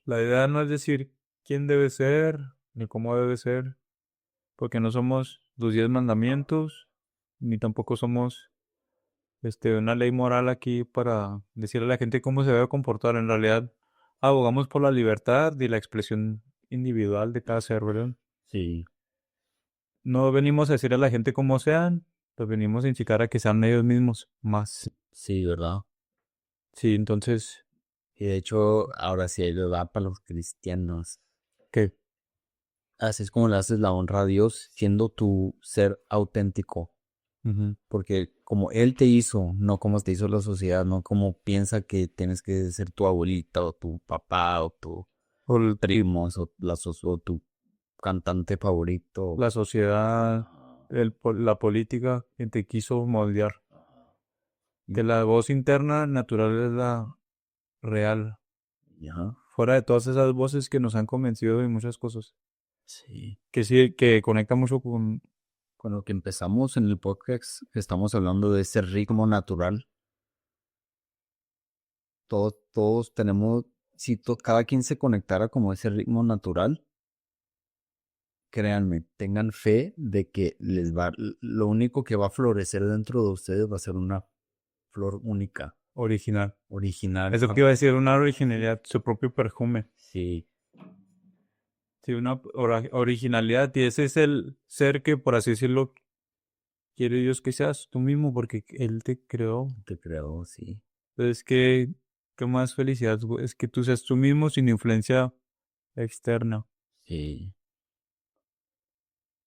S1: La idea no es decir quién debe ser, ni cómo debe ser, porque no somos los 10 mandamientos, ni tampoco somos una ley moral aquí para decirle a la gente cómo se debe comportar. En realidad, abogamos por la libertad y la expresión individual de cada ser, ¿verdad?
S2: Sí,
S1: No venimos a decir a la gente cómo sean, pues venimos a incitar a que sean ellos mismos más.
S2: sí, ¿verdad?
S1: Sí, entonces,
S2: Y de hecho, ahora sí ahí le va para los cristianos.
S1: ¿qué?
S2: Así es como le haces la honra a Dios, siendo tu ser auténtico.
S1: Ujú.
S2: Porque como Él te hizo, no como te hizo la sociedad, no como piensa que tienes que ser tu abuelita o tu papá o tu
S1: O
S2: primo o tu cantante favorito.
S1: la sociedad, la política que te quiso moldear. Que la voz interna natural es la real.
S2: Ajá,
S1: Fuera de todas esas voces que nos han convencido de muchas cosas.
S2: sí.
S1: Que sí, que conecta mucho con...
S2: Con lo que empezamos en el podcast, estamos hablando de ese ritmo natural. Todos tenemos, si cada quien se conectara como ese ritmo natural, créanme, tengan fe de que lo único que va a florecer dentro de ustedes va a ser una flor única,
S1: original.
S2: original.
S1: Eso que iba a decir, una originalidad, su propio perfume.
S2: Sí,
S1: Sí, una originalidad. Y ese es el ser que, por así decirlo, quiere Dios que seas tú mismo, porque Él te creó.
S2: te creo, sí.
S1: Entonces, qué más felicidad es que tú seas tú mismo sin influencia externa.
S2: Sí,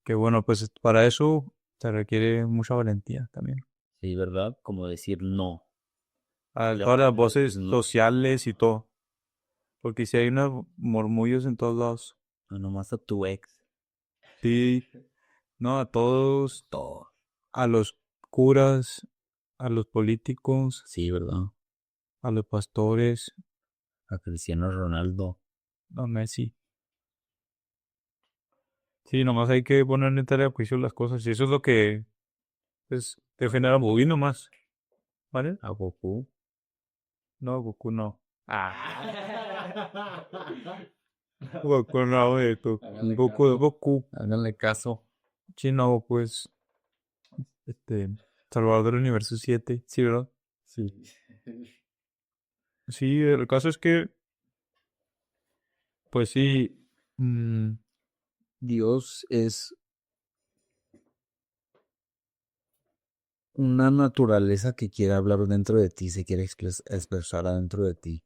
S1: Que bueno, pues para eso se requiere mucha valentía también.
S2: sí, ¿verdad? Como decir no.
S1: A
S2: La
S1: todas las
S2: palabra es
S1: voces
S2: no,
S1: sociales y todo. Porque si hay unos murmullos en todos lados.
S2: no nomás a tu ex.
S1: Sí, no, a todos,
S2: Todo.
S1: a los curas, a los políticos,
S2: Sí, ¿verdad?
S1: a los pastores,
S2: A Cristiano Ronaldo.
S1: a Messi. Sí, nomás hay que poner en tarea de juicio las cosas. Y eso es lo que pues, te genera muy nomás. ¿Vale?
S2: A Goku.
S1: No, Goku no. Goku no, Goku, Goku.
S2: Háganle caso.
S1: Sí, no, Goku es Salvador del Universo 7. Sí, ¿verdad?
S2: Sí.
S1: Sí, el caso es que, pues sí, mm,
S2: Dios es una naturaleza que quiere hablar dentro de ti, se quiere expresar adentro de ti.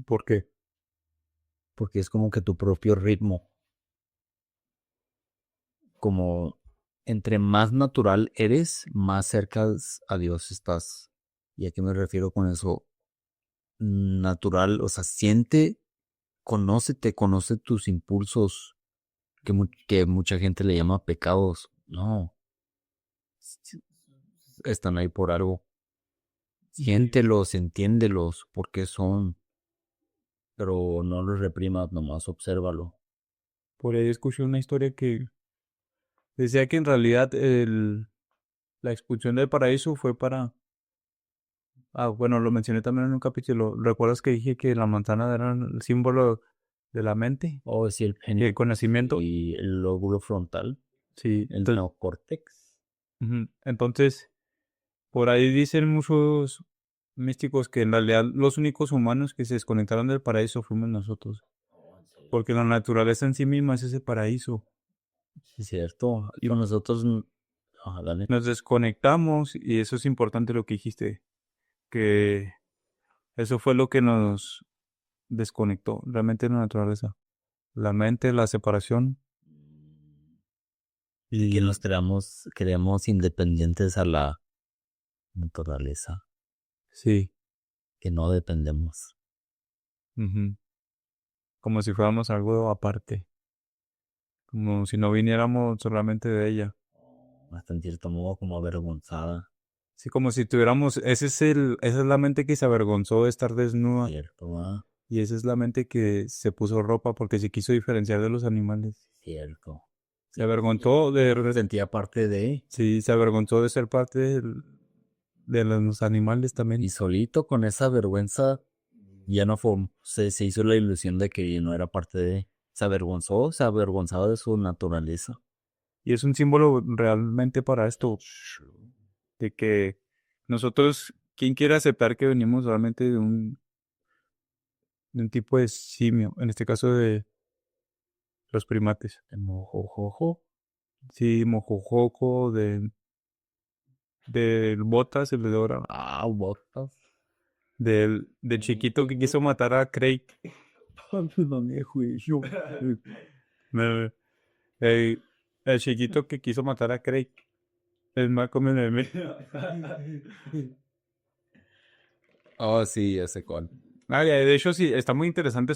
S1: ¿por qué?
S2: Porque es como que tu propio ritmo. Como entre más natural eres, más cerca a Dios estás. ¿Y a qué me refiero con eso? Natural, o sea, conócete, conoce tus impulsos, que mucha gente le llama pecados. No, están ahí por algo. Siéntelos, entiéndelos, porque son, pero no los reprimas, nomás obsérvalo.
S1: Por ahí escuché una historia que decía que en realidad la expulsión del paraíso fue para... Ah, bueno, lo mencioné también en un capítulo. ¿Recuerdas que dije que la manzana era el símbolo de la mente
S2: O decir el
S1: y el
S2: genio
S1: conocimiento?
S2: y el lóbulo frontal,
S1: Sí,
S2: el neocórtex.
S1: ujú. Entonces, por ahí dicen muchos místicos que en realidad los únicos humanos que se desconectaron del paraíso fuimos nosotros. Porque la naturaleza en sí misma es ese paraíso.
S2: Sí, cierto.
S1: Y
S2: Con nosotros, dale.
S1: nos desconectamos y eso es importante lo que dijiste, que eso fue lo que nos desconectó realmente de la naturaleza. La mente, la separación
S2: Y que
S1: y
S2: nos creamos independientes a la naturaleza,
S1: sí,
S2: que no dependemos.
S1: ujú, como si fuéramos algo aparte, como si no viniéramos solamente de ella.
S2: Hasta en cierto modo como avergonzada.
S1: Sí, como si tuviéramos, esa es la mente que se avergonzó de estar desnuda
S2: Cierto, ¿va?
S1: y esa es la mente que se puso ropa porque se quiso diferenciar de los animales.
S2: Cierto.
S1: Se avergonzó
S2: Sentía parte de.
S1: sí, se avergonzó de ser parte de los animales
S2: Y
S1: también.
S2: solito con esa vergüenza ya no fue, se hizo la ilusión de que no era parte de. Se avergonzaba de su naturaleza.
S1: Y es un símbolo realmente para esto, de que nosotros ¿quién quiere aceptar que venimos realmente de un tipo de simio? En este caso de los primates.
S2: De mojojojo.
S1: Sí, mojojoco, del Botas, el de Dora.
S2: Ah, botas.
S1: Del chiquito que quiso matar a Craig.
S2: No me juicio.
S1: Me- El, el chiquito que quiso matar a Craig. Es Malcolm en el medio.
S2: Oh, sí, ese cual.
S1: Ah, ya, de hecho, sí, está muy interesante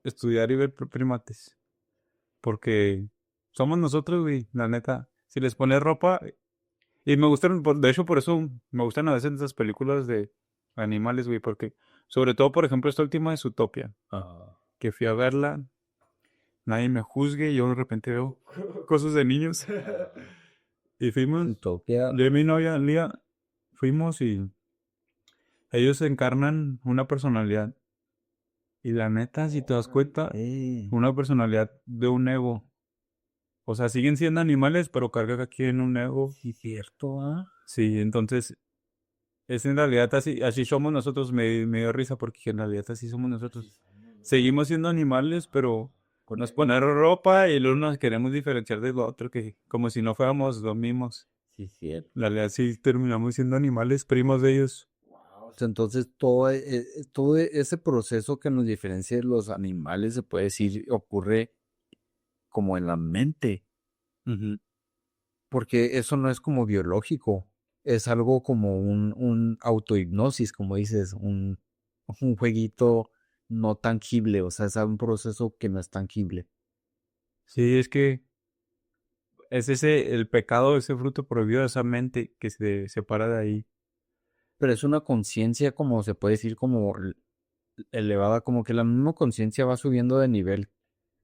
S1: estudiar y ver primates. Porque somos nosotros, güey, la neta. Si les pones ropa. Y me gustan, de hecho, por eso me gustan a veces esas películas de animales, güey. Porque, sobre todo, por ejemplo, esta última de Zootopia.
S2: Ah,
S1: Que fui a verla. Nadie me juzgue. Y yo de repente veo cosas de niños. Y fuimos.
S2: Utopia.
S1: Yo y mi novia, Lía, fuimos y ellos encarnan una personalidad. Y la neta, si te das cuenta, una personalidad de un ego. O sea, siguen siendo animales, pero cargan aquí en un ego.
S2: Sí, cierto, ¿ah?
S1: Sí, entonces, es en realidad así somos nosotros. Me dio risa porque en realidad así somos nosotros. Seguimos siendo animales, pero nos ponemos ropa y luego nos queremos diferenciar del otro, que como si no fuéramos los mismos.
S2: Sí, cierto.
S1: En realidad sí terminamos siendo animales, primos de ellos.
S2: Entonces, todo ese proceso que nos diferencia de los animales, se puede decir, ocurre como en la mente,
S1: Ujú.
S2: porque eso no es como biológico, es algo como un autohipnosis, como dices, un jueguito no tangible, o sea, es un proceso que no es tangible.
S1: Sí, es que es el pecado, ese fruto prohibido de esa mente que se separa de ahí.
S2: Pero es una conciencia, como se puede decir, como elevada, como que la misma conciencia va subiendo de nivel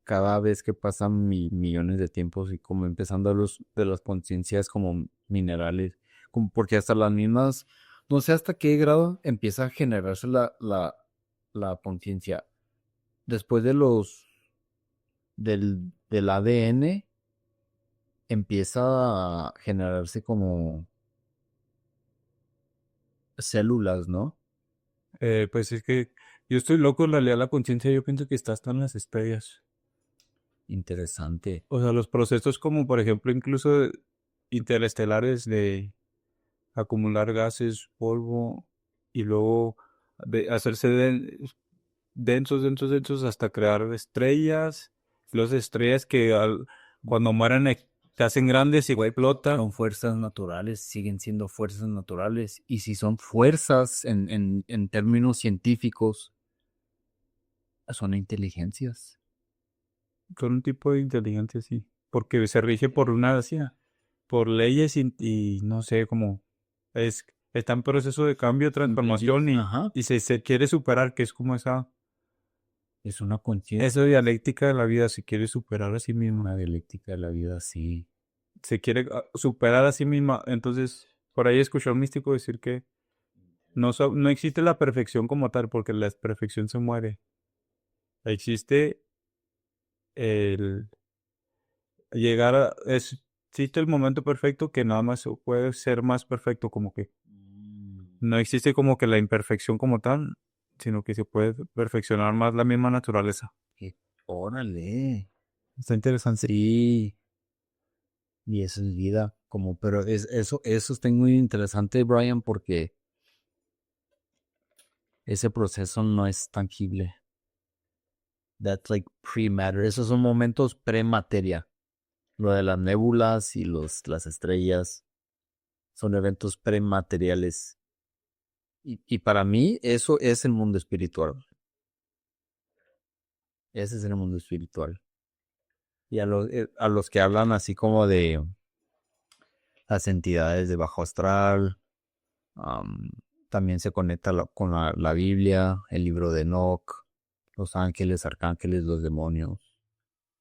S2: cada vez que pasan millones de tiempos y como empezando de las conciencias como minerales, como porque hasta las mismas, no sé hasta qué grado empieza a generarse la conciencia. Después del ADN empieza a generarse como células, ¿no?
S1: Pues es que yo estoy loco, en realidad la conciencia yo pienso que está hasta en las estrellas.
S2: Interesante.
S1: O sea, los procesos como por ejemplo incluso interestelares de acumular gases, polvo y luego hacerse densos, densos, densos hasta crear estrellas. Las estrellas que cuando mueren se hacen grandes y explotan.
S2: Son fuerzas naturales, siguen siendo fuerzas naturales. Y si son fuerzas en términos científicos, son inteligencias.
S1: Son un tipo de inteligencia, sí. Porque se rige por por leyes y no sé, como está en proceso de cambio, transformación
S2: Ajá.
S1: y se quiere superar, que es como
S2: Es una conciencia,
S1: esa dialéctica de la vida, se quiere superar a sí misma.
S2: una dialéctica de la vida, sí.
S1: Se quiere superar a sí misma. Entonces, por ahí escuché a un místico decir que no existe la perfección como tal, porque la perfección se muere. Existe el existe el momento perfecto que nada más puede ser más perfecto, como que no existe como que la imperfección como tal, sino que se puede perfeccionar más la misma naturaleza.
S2: Órale.
S1: Está interesante.
S2: Sí. Y eso es vida. Pero eso está muy interesante, Brian, porque ese proceso no es tangible. That's like pre-matter. Esos son momentos pre-materia. Lo de las nébulas y las estrellas son eventos premateriales. Y para mí eso es el mundo espiritual. Ese es el mundo espiritual. Y a los que hablan así como de las entidades de bajo astral, am, también se conecta con la Biblia, el libro de Enoch, los ángeles, arcángeles, los demonios.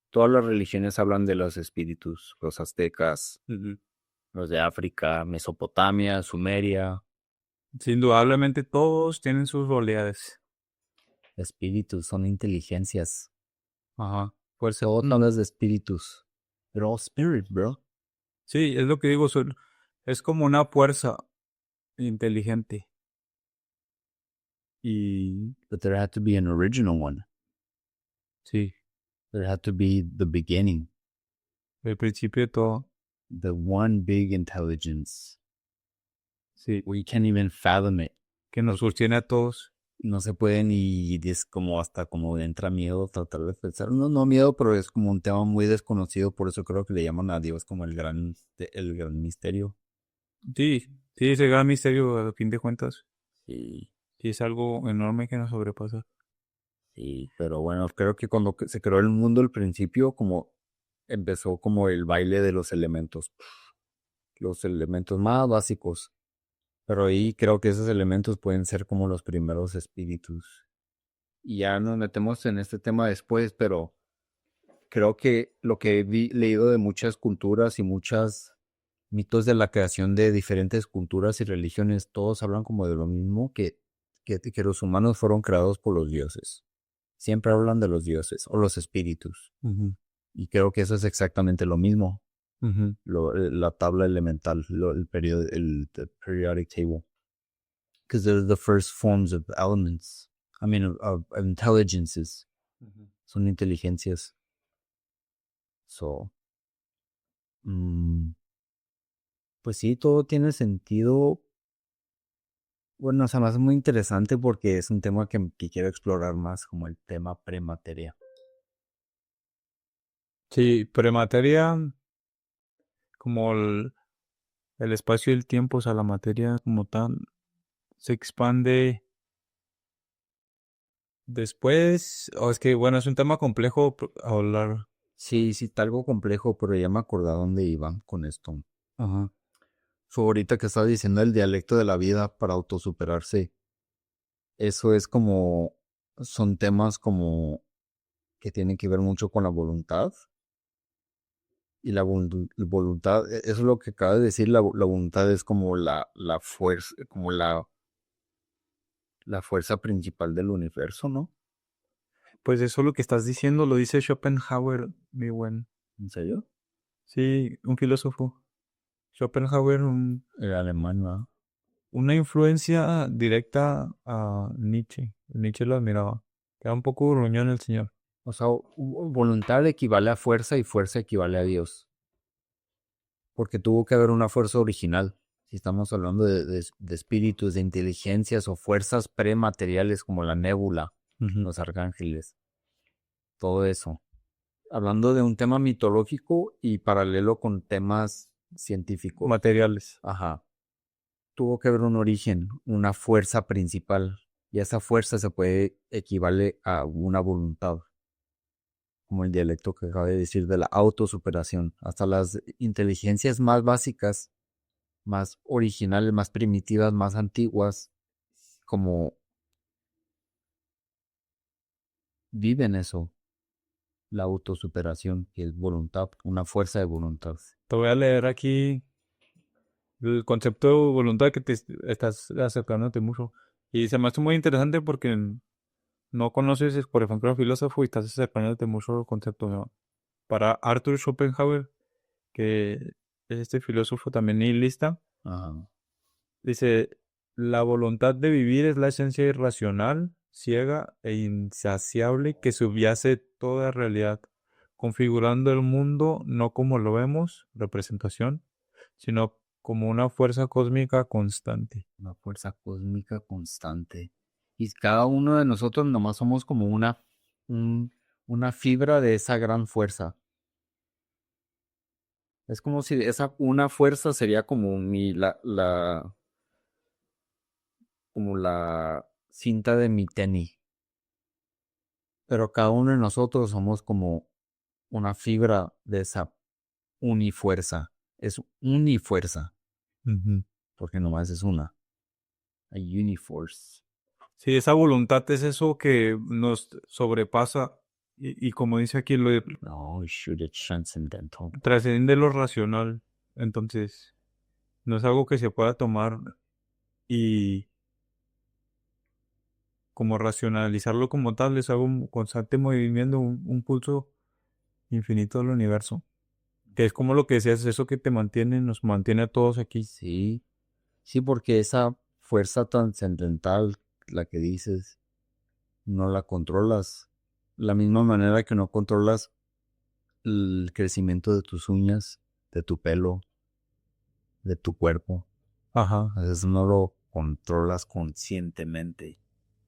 S2: Todas las religiones hablan de los espíritus, los aztecas,
S1: Ujú.
S2: los de África, Mesopotamia, Sumeria.
S1: Indudablemente todos tienen sus realidades.
S2: Espíritus son inteligencias.
S1: Ajá. Fuerza.
S2: Todo hablas de espíritus. They're all spirit, bro.
S1: Sí, es lo que digo, es como una fuerza inteligente. Y
S2: But there had to be an original one.
S1: sí,
S2: There had to be the beginning.
S1: el principio de todo.
S2: The one big intelligence.
S1: Sí,
S2: We can't even fathom it.
S1: que nos sostiene a todos.
S2: No se puede ni es como hasta como entra miedo tratar de pensar. No, no miedo, pero es como un tema muy desconocido. Por eso creo que le llaman a Dios como el gran misterio.
S1: Sí, sí, ese gran misterio, a fin de cuentas,
S2: Sí,
S1: sí es algo enorme que nos sobrepasa.
S2: sí, pero bueno, creo que cuando se creó el mundo al principio, como empezó como el baile de los elementos más básicos. Pero ahí creo que esos elementos pueden ser como los primeros espíritus. Y ya nos metemos en este tema después, pero creo que lo que he leído de muchas culturas y muchos mitos de la creación de diferentes culturas y religiones, todos hablan como de lo mismo, que los humanos fueron creados por los dioses. Siempre hablan de los dioses o los espíritus.
S1: Ujú,
S2: Y creo que eso es exactamente lo mismo.
S1: ujú.
S2: La tabla elemental, the periodic table. Because they're the first forms of elements. I mean, of intelligences. Son inteligencias. So, mm, pues sí, todo tiene sentido. Bueno, o sea, me hace muy interesante porque es un tema que quiero explorar más, como el tema premateria.
S1: Sí, premateria, como el espacio y el tiempo, o sea, la materia como tal, se expande después, o es que, bueno, es un tema complejo a hablar.
S2: Sí, sí, está algo complejo, pero ya me acordé a dónde iba con esto.
S1: Ajá.
S2: So, ahorita que estaba diciendo el dialecto de la vida para autosuperarse, eso es como, son temas como que tienen que ver mucho con la voluntad. Y la voluntad, eso es lo que acaba de decir, la voluntad es como la fuerza, como la fuerza principal del universo, ¿no?
S1: Pues eso lo que estás diciendo lo dice Schopenhauer, mi buen.
S2: ¿En serio?
S1: Sí, un filósofo. Schopenhauer,
S2: El alemán, ¿no?
S1: una influencia directa a Nietzsche. Nietzsche lo admiraba. Era un poco gruñón el señor.
S2: O sea, voluntad equivale a fuerza y fuerza equivale a Dios. Porque tuvo que haber una fuerza original. Si estamos hablando de espíritus, de inteligencias o fuerzas premateriales como la nébula,
S1: Ujú.
S2: los arcángeles, todo eso. Hablando de un tema mitológico y paralelo con temas científicos.
S1: Materiales.
S2: Ajá. Tuvo que haber un origen, una fuerza principal. Y esa fuerza se puede equivale a una voluntad, como el dialecto que acabo de decir de la autosuperación. Hasta las inteligencias más básicas, más originales, más primitivas, más antiguas, como viven eso, la autosuperación, que es voluntad, una fuerza de voluntad.
S1: Te voy a leer aquí el concepto de voluntad que te estás acercándote mucho. Y se me hace muy interesante porque no conoces, por ejemplo, al filósofo y estás acercándote mucho al concepto, ¿no? Para Arthur Schopenhauer, que es este filósofo también nihilista,
S2: Ajá.
S1: dice, la voluntad de vivir es la esencia irracional, ciega e insaciable que subyace toda realidad, configurando el mundo no como lo vemos, representación, sino como una fuerza cósmica constante.
S2: Una fuerza cósmica constante. Y cada uno de nosotros nomás somos como un- una fibra de esa gran fuerza. Es como si una fuerza sería como como la cinta de mi tenis. Pero cada uno de nosotros somos como una fibra de esa unifuerza. Es unifuerza,
S1: Ujú.
S2: porque nomás es una. A uniforce.
S1: Sí, esa voluntad es eso que nos sobrepasa y como dice aquí, lo
S2: No, shoot, it's transcendental.
S1: trasciende lo racional. Entonces, no es algo que se pueda tomar y como racionalizarlo como tal, es algo constante movimiento, un pulso infinito del universo. Que es como lo que decías, eso que te mantiene, nos mantiene a todos aquí.
S2: Sí, sí, porque esa fuerza trascendental la que dices, no la controlas. La misma manera que no controlas el crecimiento de tus uñas, de tu pelo, de tu cuerpo.
S1: Ajá.
S2: A veces no lo controlas conscientemente.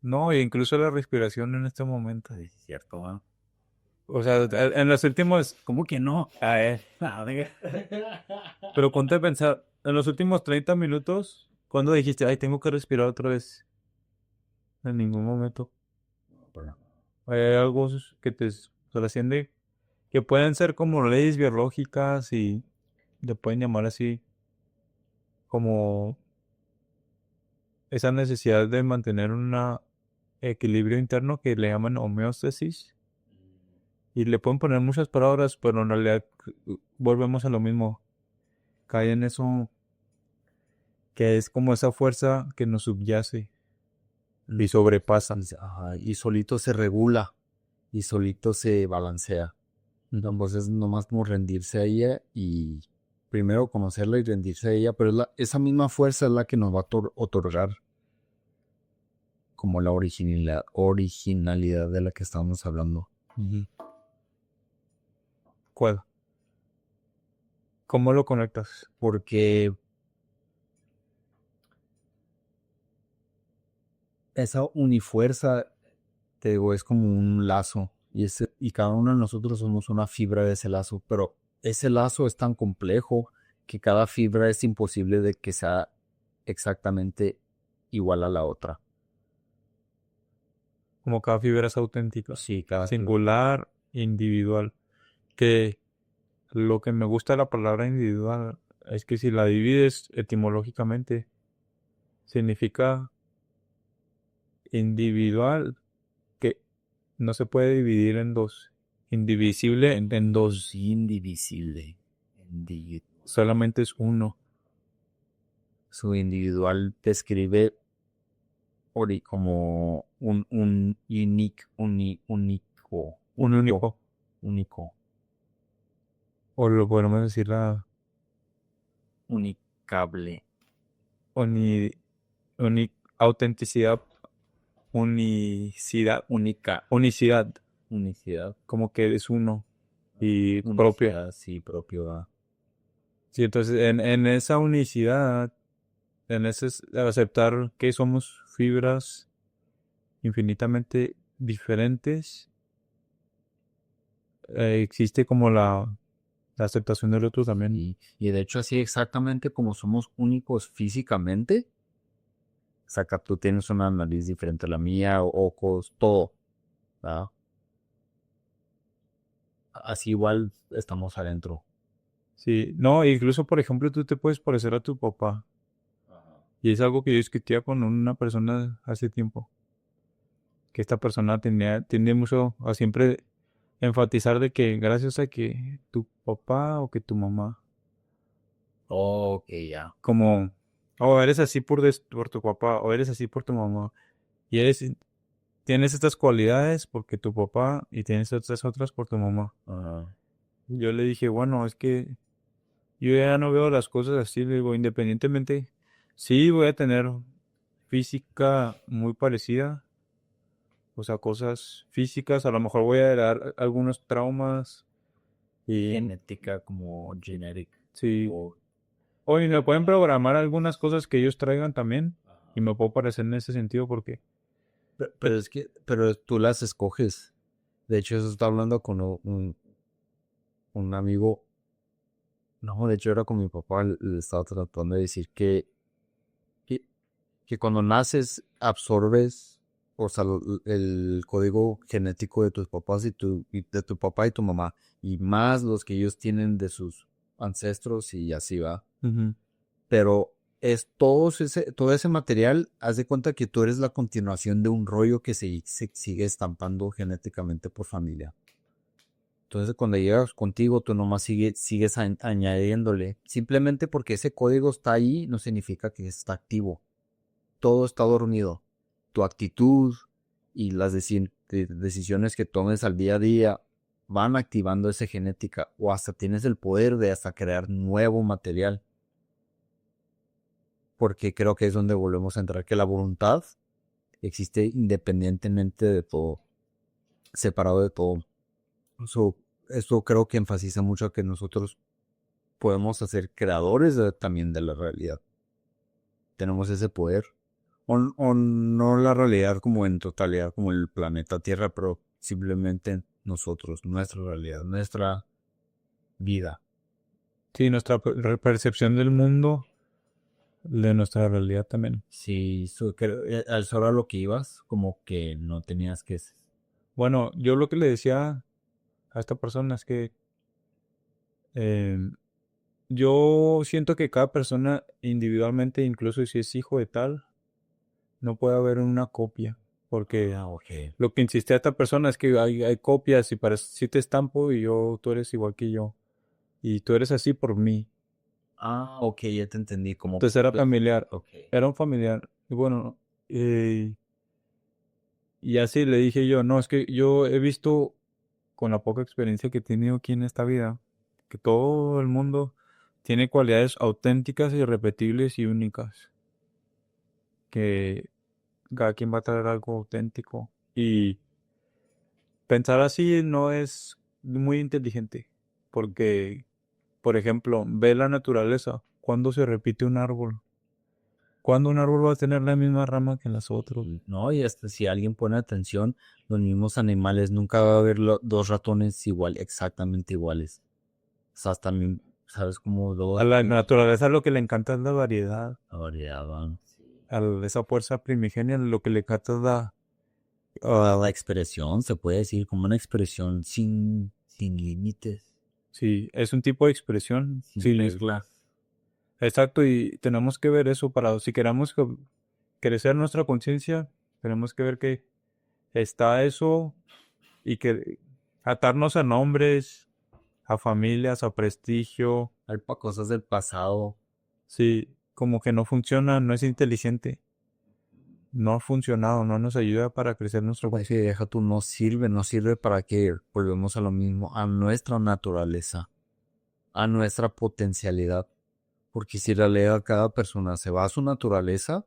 S1: No, e incluso la respiración en este momento.
S2: Es cierto, ¿ah?
S1: O sea, en los últimos,
S2: ¿Cómo que no?
S1: pero ponte a pensar, en los últimos 30 minutos, ¿cuándo dijiste, ay, tengo que respirar otra vez? En ningún momento. Hay algo que te trasciende, que pueden ser como leyes biológicas y le pueden llamar así, como esa necesidad de mantener un equilibrio interno que le llaman homeostasis. Y le pueden poner muchas palabras, pero en realidad volvemos a lo mismo. Cae en eso que es como esa fuerza que nos subyace y sobrepasa.
S2: Ajá, y solito se regula y solito se balancea. Entonces es nomás como rendirse a ella y primero conocerla y rendirse a ella, pero esa misma fuerza es la que nos va a otorgar como la originalidad de la que estábamos hablando.
S1: ¿Cuál? ¿Cómo lo conectas?
S2: Porque esa unifuerza, te digo, es como un lazo y cada uno de nosotros somos una fibra de ese lazo, pero ese lazo es tan complejo que cada fibra es imposible de que sea exactamente igual a la otra.
S1: Como cada fibra es auténtica.
S2: Sí, cada
S1: singular, individual. Que lo que me gusta de la palabra individual es que si la divides etimológicamente, significa individual, que no se puede dividir en dos. Indivisible en dos.
S2: indivisible.
S1: Solamente es uno.
S2: Su individual describe como un único.
S1: Un único.
S2: Único.
S1: O lo podemos decir la
S2: Unicable.
S1: autenticidad, unicidad,
S2: Única.
S1: unicidad,
S2: Unicidad.
S1: como que es uno y propia.
S2: Unicidad, sí, propio.
S1: Sí, entonces en esa unicidad, en ese aceptar que somos fibras infinitamente diferentes, existe como la aceptación del otro también.
S2: Y de hecho, así exactamente como somos únicos físicamente, o sea, que tú tienes una nariz diferente a la mía, ojos, todo, ¿verdad? Así igual estamos adentro.
S1: Sí, no, incluso por ejemplo tú te puedes parecer a tu papá. Y es algo que yo discutía con una persona hace tiempo. Que esta persona tiene mucho a siempre enfatizar de que gracias a que tu papá o que tu mamá,
S2: Ok, ya.
S1: como, eres así por tu papá o eres así por tu mamá. Y tienes estas cualidades porque tu papá y tienes estas otras por tu mamá. Yo le dije, bueno, es que yo ya no veo las cosas así, le digo, independientemente, sí voy a tener física muy parecida, o sea, cosas físicas, a lo mejor voy a heredar algunos traumas y
S2: Genética como genetic.
S1: sí, hoy me pueden programar algunas cosas que ellos traigan también y me puedo parecer en ese sentido porque
S2: Pero es que, pero tú las escoges. De hecho, eso está hablando con un amigo. No, de hecho era con mi papá, le estaba tratando de decir que, que cuando naces absorbes, o sea, el código genético de tus papás y de tu papá y tu mamá, y más los que ellos tienen de sus ancestros y así va. Pero es todo ese material, haz de cuenta que tú eres la continuación de un rollo que se sigue estampando genéticamente por familia. Entonces cuando llegas contigo, tú nomás sigues añadiéndole. Simplemente porque ese código está ahí, no significa que está activo. Todo está dormido. Tu actitud y las decisiones que tomes al día a día van activando esa genética. O hasta tienes el poder de hasta crear nuevo material. Porque creo que es donde volvemos a entrar. Que la voluntad existe independientemente de todo, separado de todo. Eso creo que enfatiza mucho que nosotros podemos ser creadores también de la realidad. Tenemos ese poder. O no la realidad como en totalidad, como el planeta Tierra, pero simplemente nosotros, nuestra realidad, nuestra vida.
S1: Sí, nuestra percepción del mundo, de nuestra realidad también.
S2: Sí, al eso era lo que ibas, como que no tenías que...
S1: Bueno, yo lo que le decía a esta persona es que eh, yo siento que cada persona individualmente, incluso si es hijo de tal, no puede haber una copia. Porque
S2: Ah, ok.
S1: lo que insiste a esta persona es que hay copias y para si te estampo y tú eres igual que yo. Y tú eres así por mí.
S2: Ah, ok, ya te entendí, como...
S1: Entonces era familiar.
S2: Ok.
S1: Era un familiar. Y bueno, y así le dije yo, no, es que yo he visto con la poca experiencia que he tenido aquí en esta vida, que todo el mundo tiene cualidades auténticas, irrepetibles y únicas. Que cada quien va a traer algo auténtico. Y pensar así no es muy inteligente. Porque, por ejemplo, ve la naturaleza. ¿Cuándo se repite un árbol? ¿Cuándo un árbol va a tener la misma rama que las otras?
S2: No, y hasta si alguien pone atención, los mismos animales, nunca va a haber dos ratones igual, exactamente iguales. O sea, también, ¿sabes cómo
S1: A la naturaleza lo que le encanta es la variedad.
S2: la variedad van?
S1: A esa fuerza primigenia lo que le encanta es
S2: La expresión, se puede decir como una expresión sin límites,
S1: sí, es un tipo de expresión.
S2: sin
S1: Sí,
S2: reglas.
S1: exacto, y tenemos que ver eso para, si queremos crecer nuestra conciencia, tenemos que ver que está eso y que atarnos a nombres, a familias, a prestigio,
S2: Cosas del pasado.
S1: sí, como que no funciona, no es inteligente, no ha funcionado, no nos ayuda para crecer nuestra
S2: Pues sí,
S1: conciencia.
S2: deja tú, no sirve para que volvemos a lo mismo, a nuestra naturaleza, a nuestra potencialidad. Porque si en realidad cada persona se va a su naturaleza,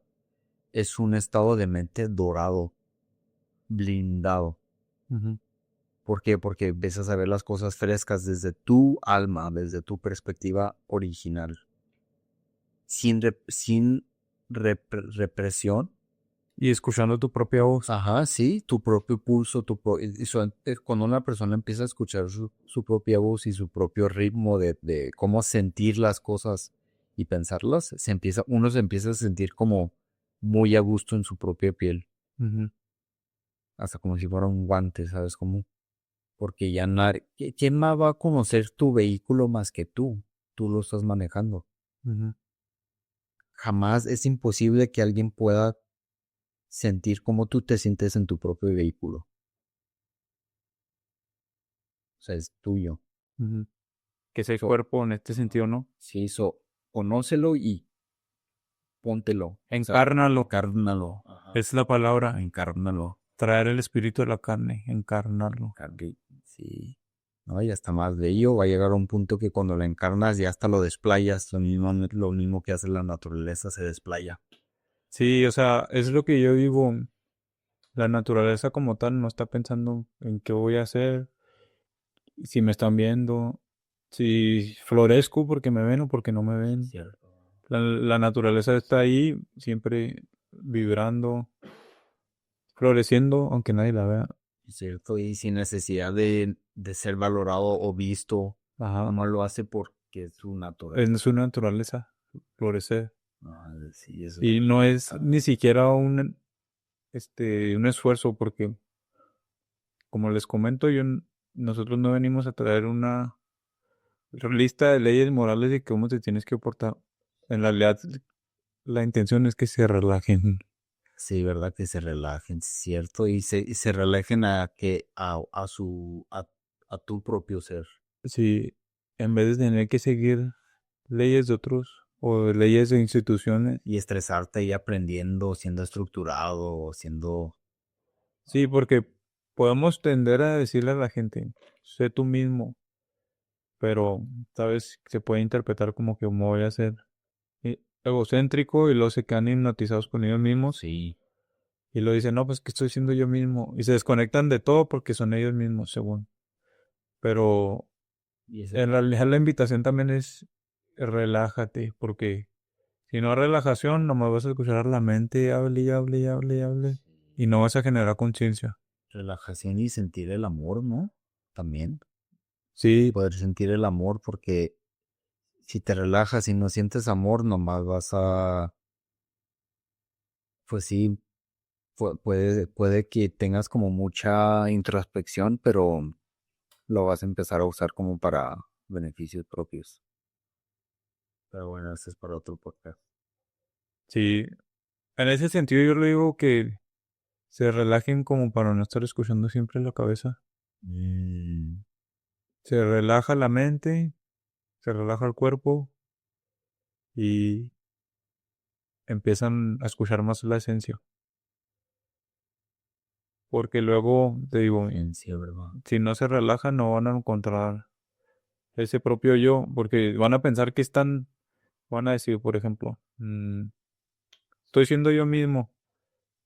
S2: es un estado de mente dorado, blindado.
S1: Ujú,
S2: ¿Por qué? Porque empiezas a ver las cosas frescas desde tu alma, desde tu perspectiva original, sin represión.
S1: y escuchando tu propia voz.
S2: Ajá, sí, tu propio pulso, cuando una persona empieza a escuchar su propia voz y su propio ritmo de cómo sentir las cosas y pensarlas, uno se empieza a sentir como muy a gusto en su propia piel,
S1: Ujú,
S2: hasta como si fuera un guante, ¿sabes cómo? Porque ya nadie, ¿quién más va a conocer tu vehículo más que tú? Tú lo estás manejando.
S1: ujú,
S2: Jamás es imposible que alguien pueda sentir cómo tú te sientes en tu propio vehículo. O sea, es tuyo.
S1: ujú. Que es el
S2: So,
S1: cuerpo en este sentido, ¿no?
S2: sí, conócelo y póntelo. O sea,
S1: Encárnalo,
S2: encárnalo. Ajá.
S1: es la palabra.
S2: Encárnalo.
S1: Traer el espíritu de la carne, encarnarlo.
S2: Sí. No, y hasta más de ello va a llegar a un punto que cuando lo encarnas ya hasta lo desplayas. Lo mismo que hace la naturaleza se desplaya.
S1: Sí, o sea, es lo que yo vivo. La naturaleza como tal no está pensando en qué voy a hacer, si me están viendo, si florezco porque me ven o porque no me ven.
S2: Cierto.
S1: La naturaleza está ahí, siempre vibrando, floreciendo, aunque nadie la vea.
S2: Cierto, y sin necesidad de ser valorado o visto,
S1: Ajá.
S2: no lo hace porque es su naturaleza.
S1: En su naturaleza, florecer.
S2: Ah, sí, eso.
S1: Y no es ni siquiera un esfuerzo, porque, como les comento, nosotros no venimos a traer una lista de leyes morales de cómo te tienes que portar. En realidad, la intención es que se relajen.
S2: Sí, verdad que se relajen, cierto, y se relajen a tu propio ser.
S1: Si en vez de tener que seguir leyes de otros o leyes de instituciones,
S2: Y estresarte ahí aprendiendo, siendo estructurado, siendo...
S1: sí, porque podemos tender a decirle a la gente, sé tú mismo, pero, ¿sabes? Se puede interpretar como que me voy a ser egocéntrico y luego se quedan hipnotizados con ellos mismos
S2: Sí,
S1: Y lo dicen, no, pues que estoy siendo yo mismo. Y se desconectan de todo porque son ellos mismos, según. Pero
S2: Y ese,
S1: en realidad la invitación también es relájate, porque si no hay relajación, nomás vas a escuchar la mente, hable y hable y hable y hable. Y no vas a generar conciencia.
S2: relajación y sentir el amor, ¿no? También.
S1: Sí,
S2: Poder sentir el amor porque si te relajas y no sientes amor, nomás vas a, pues sí, puede que tengas como mucha introspección, pero lo vas a empezar a usar como para beneficios propios. Pero bueno, este es para otro podcast.
S1: sí. En ese sentido yo le digo que se relajen como para no estar escuchando siempre la cabeza.
S2: Mm,
S1: Se relaja la mente, se relaja el cuerpo y empiezan a escuchar más la esencia. Porque luego, te digo,
S2: ciencia, ¿verdad?
S1: si no se relajan no van a encontrar ese propio yo, porque van a pensar que están, van a decir, por ejemplo, estoy siendo yo mismo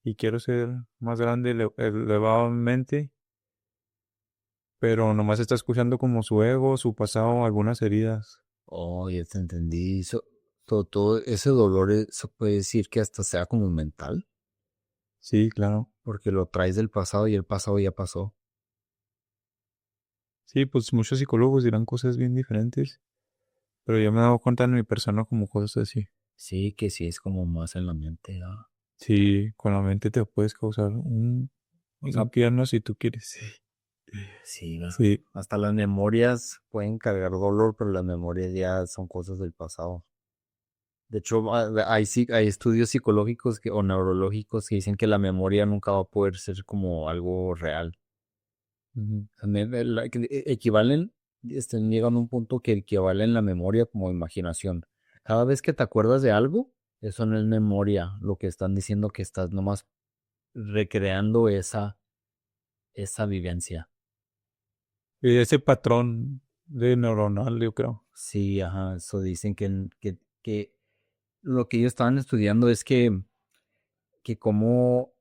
S1: y quiero ser más grande elevadamente, pero nomás está escuchando como su ego, su pasado, algunas heridas.
S2: Oh, ya te entendí. Todo ese dolor se puede decir que hasta sea como mental,
S1: Sí, claro.
S2: porque lo traes del pasado y el pasado ya pasó.
S1: Sí, pues muchos psicólogos dirán cosas bien diferentes, pero yo me he dado cuenta en mi persona como cosas así.
S2: Sí, que sí es como más en la mente, ¿ah?
S1: Sí, con la mente te puedes causar
S2: O
S1: un
S2: sea,
S1: infierno si tú quieres.
S2: sí, ¿verdad?
S1: Sí.
S2: Hasta las memorias pueden cargar dolor, pero las memorias ya son cosas del pasado. De hecho, hay estudios psicológicos o neurológicos que dicen que la memoria nunca va a poder ser como algo real.
S1: Ujú.
S2: También equivalen, llegan a un punto que equivalen la memoria como imaginación. Cada vez que te acuerdas de algo, eso no es memoria, lo que están diciendo que estás nomás recreando esa vivencia.
S1: Y ese patrón de neuronal, yo creo.
S2: Sí, ajá, eso dicen que lo que ellos estaban estudiando es que como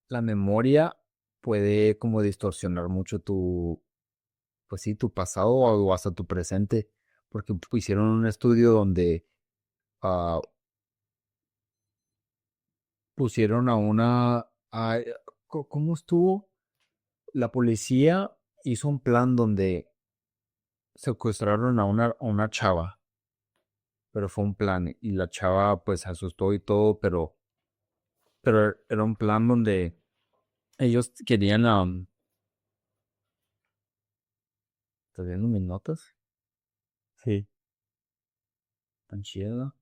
S2: la memoria puede como distorsionar mucho pues sí, tu pasado o hasta tu presente, porque hicieron un estudio donde ah, pusieron a ¿cómo estuvo? La policía hizo un plan donde secuestraron a una chava, pero fue un plan y la chava pues se asustó y todo, pero era un plan donde ellos querían, ¿estás viendo mis notas?
S1: Sí.
S2: Tan chida.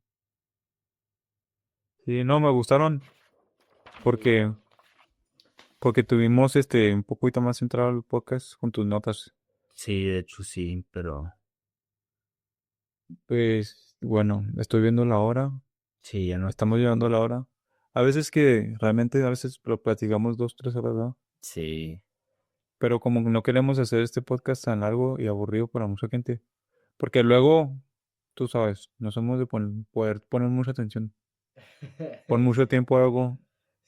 S1: Sí, no, me gustaron porque, porque tuvimos un poquito más centrado el podcast con tus notas.
S2: Sí, de hecho sí, pero
S1: Pues, bueno, estoy viendo la hora.
S2: sí, ya no.
S1: Estamos llegando a la hora. A veces que realmente a veces lo platicamos 2, 3 horas, ¿verdad?
S2: Sí,
S1: Pero como no queremos hacer este podcast tan largo y aburrido para mucha gente. Porque luego, tú sabes, no somos de poder poner mucha atención. Por mucho tiempo algo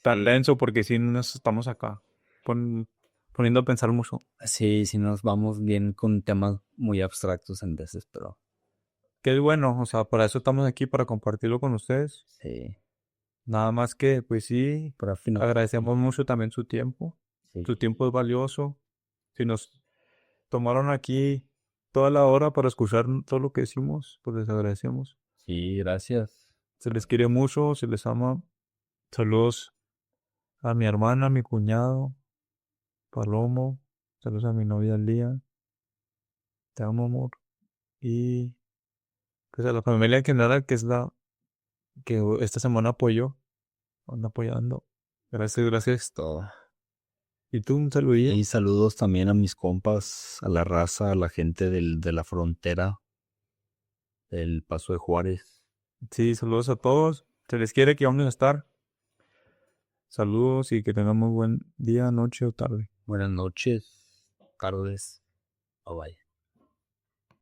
S1: tan
S2: sí.
S1: denso porque si nos estamos acá poniendo a pensar mucho.
S2: Sí, sí nos vamos bien con temas muy abstractos en veces, pero
S1: Que es bueno, o sea, para eso estamos aquí, para compartirlo con ustedes.
S2: sí,
S1: Nada más que, pues sí,
S2: pero al final,
S1: agradecemos mucho también su tiempo.
S2: sí,
S1: Su tiempo es valioso. Si nos tomaron aquí toda la hora para escuchar todo lo que decimos, pues les agradecemos.
S2: sí, gracias.
S1: Se les quiere mucho, se les ama. Saludos a mi hermana, a mi cuñado, Palomo. Saludos a mi novia Lía. Te amo, amor. Y pues a la familia en general, que es la que esta semana apoyó, anda apoyando. Gracias, gracias.
S2: Todo.
S1: Y tú, un saludillo.
S2: Y saludos también a mis compas, a la raza, a la gente de la frontera, del Paso de Juárez.
S1: Sí, saludos a todos. Se les quiere que vamos a estar. Saludos y que tengan muy buen día, noche o tarde.
S2: Buenas noches, tardes, bye bye.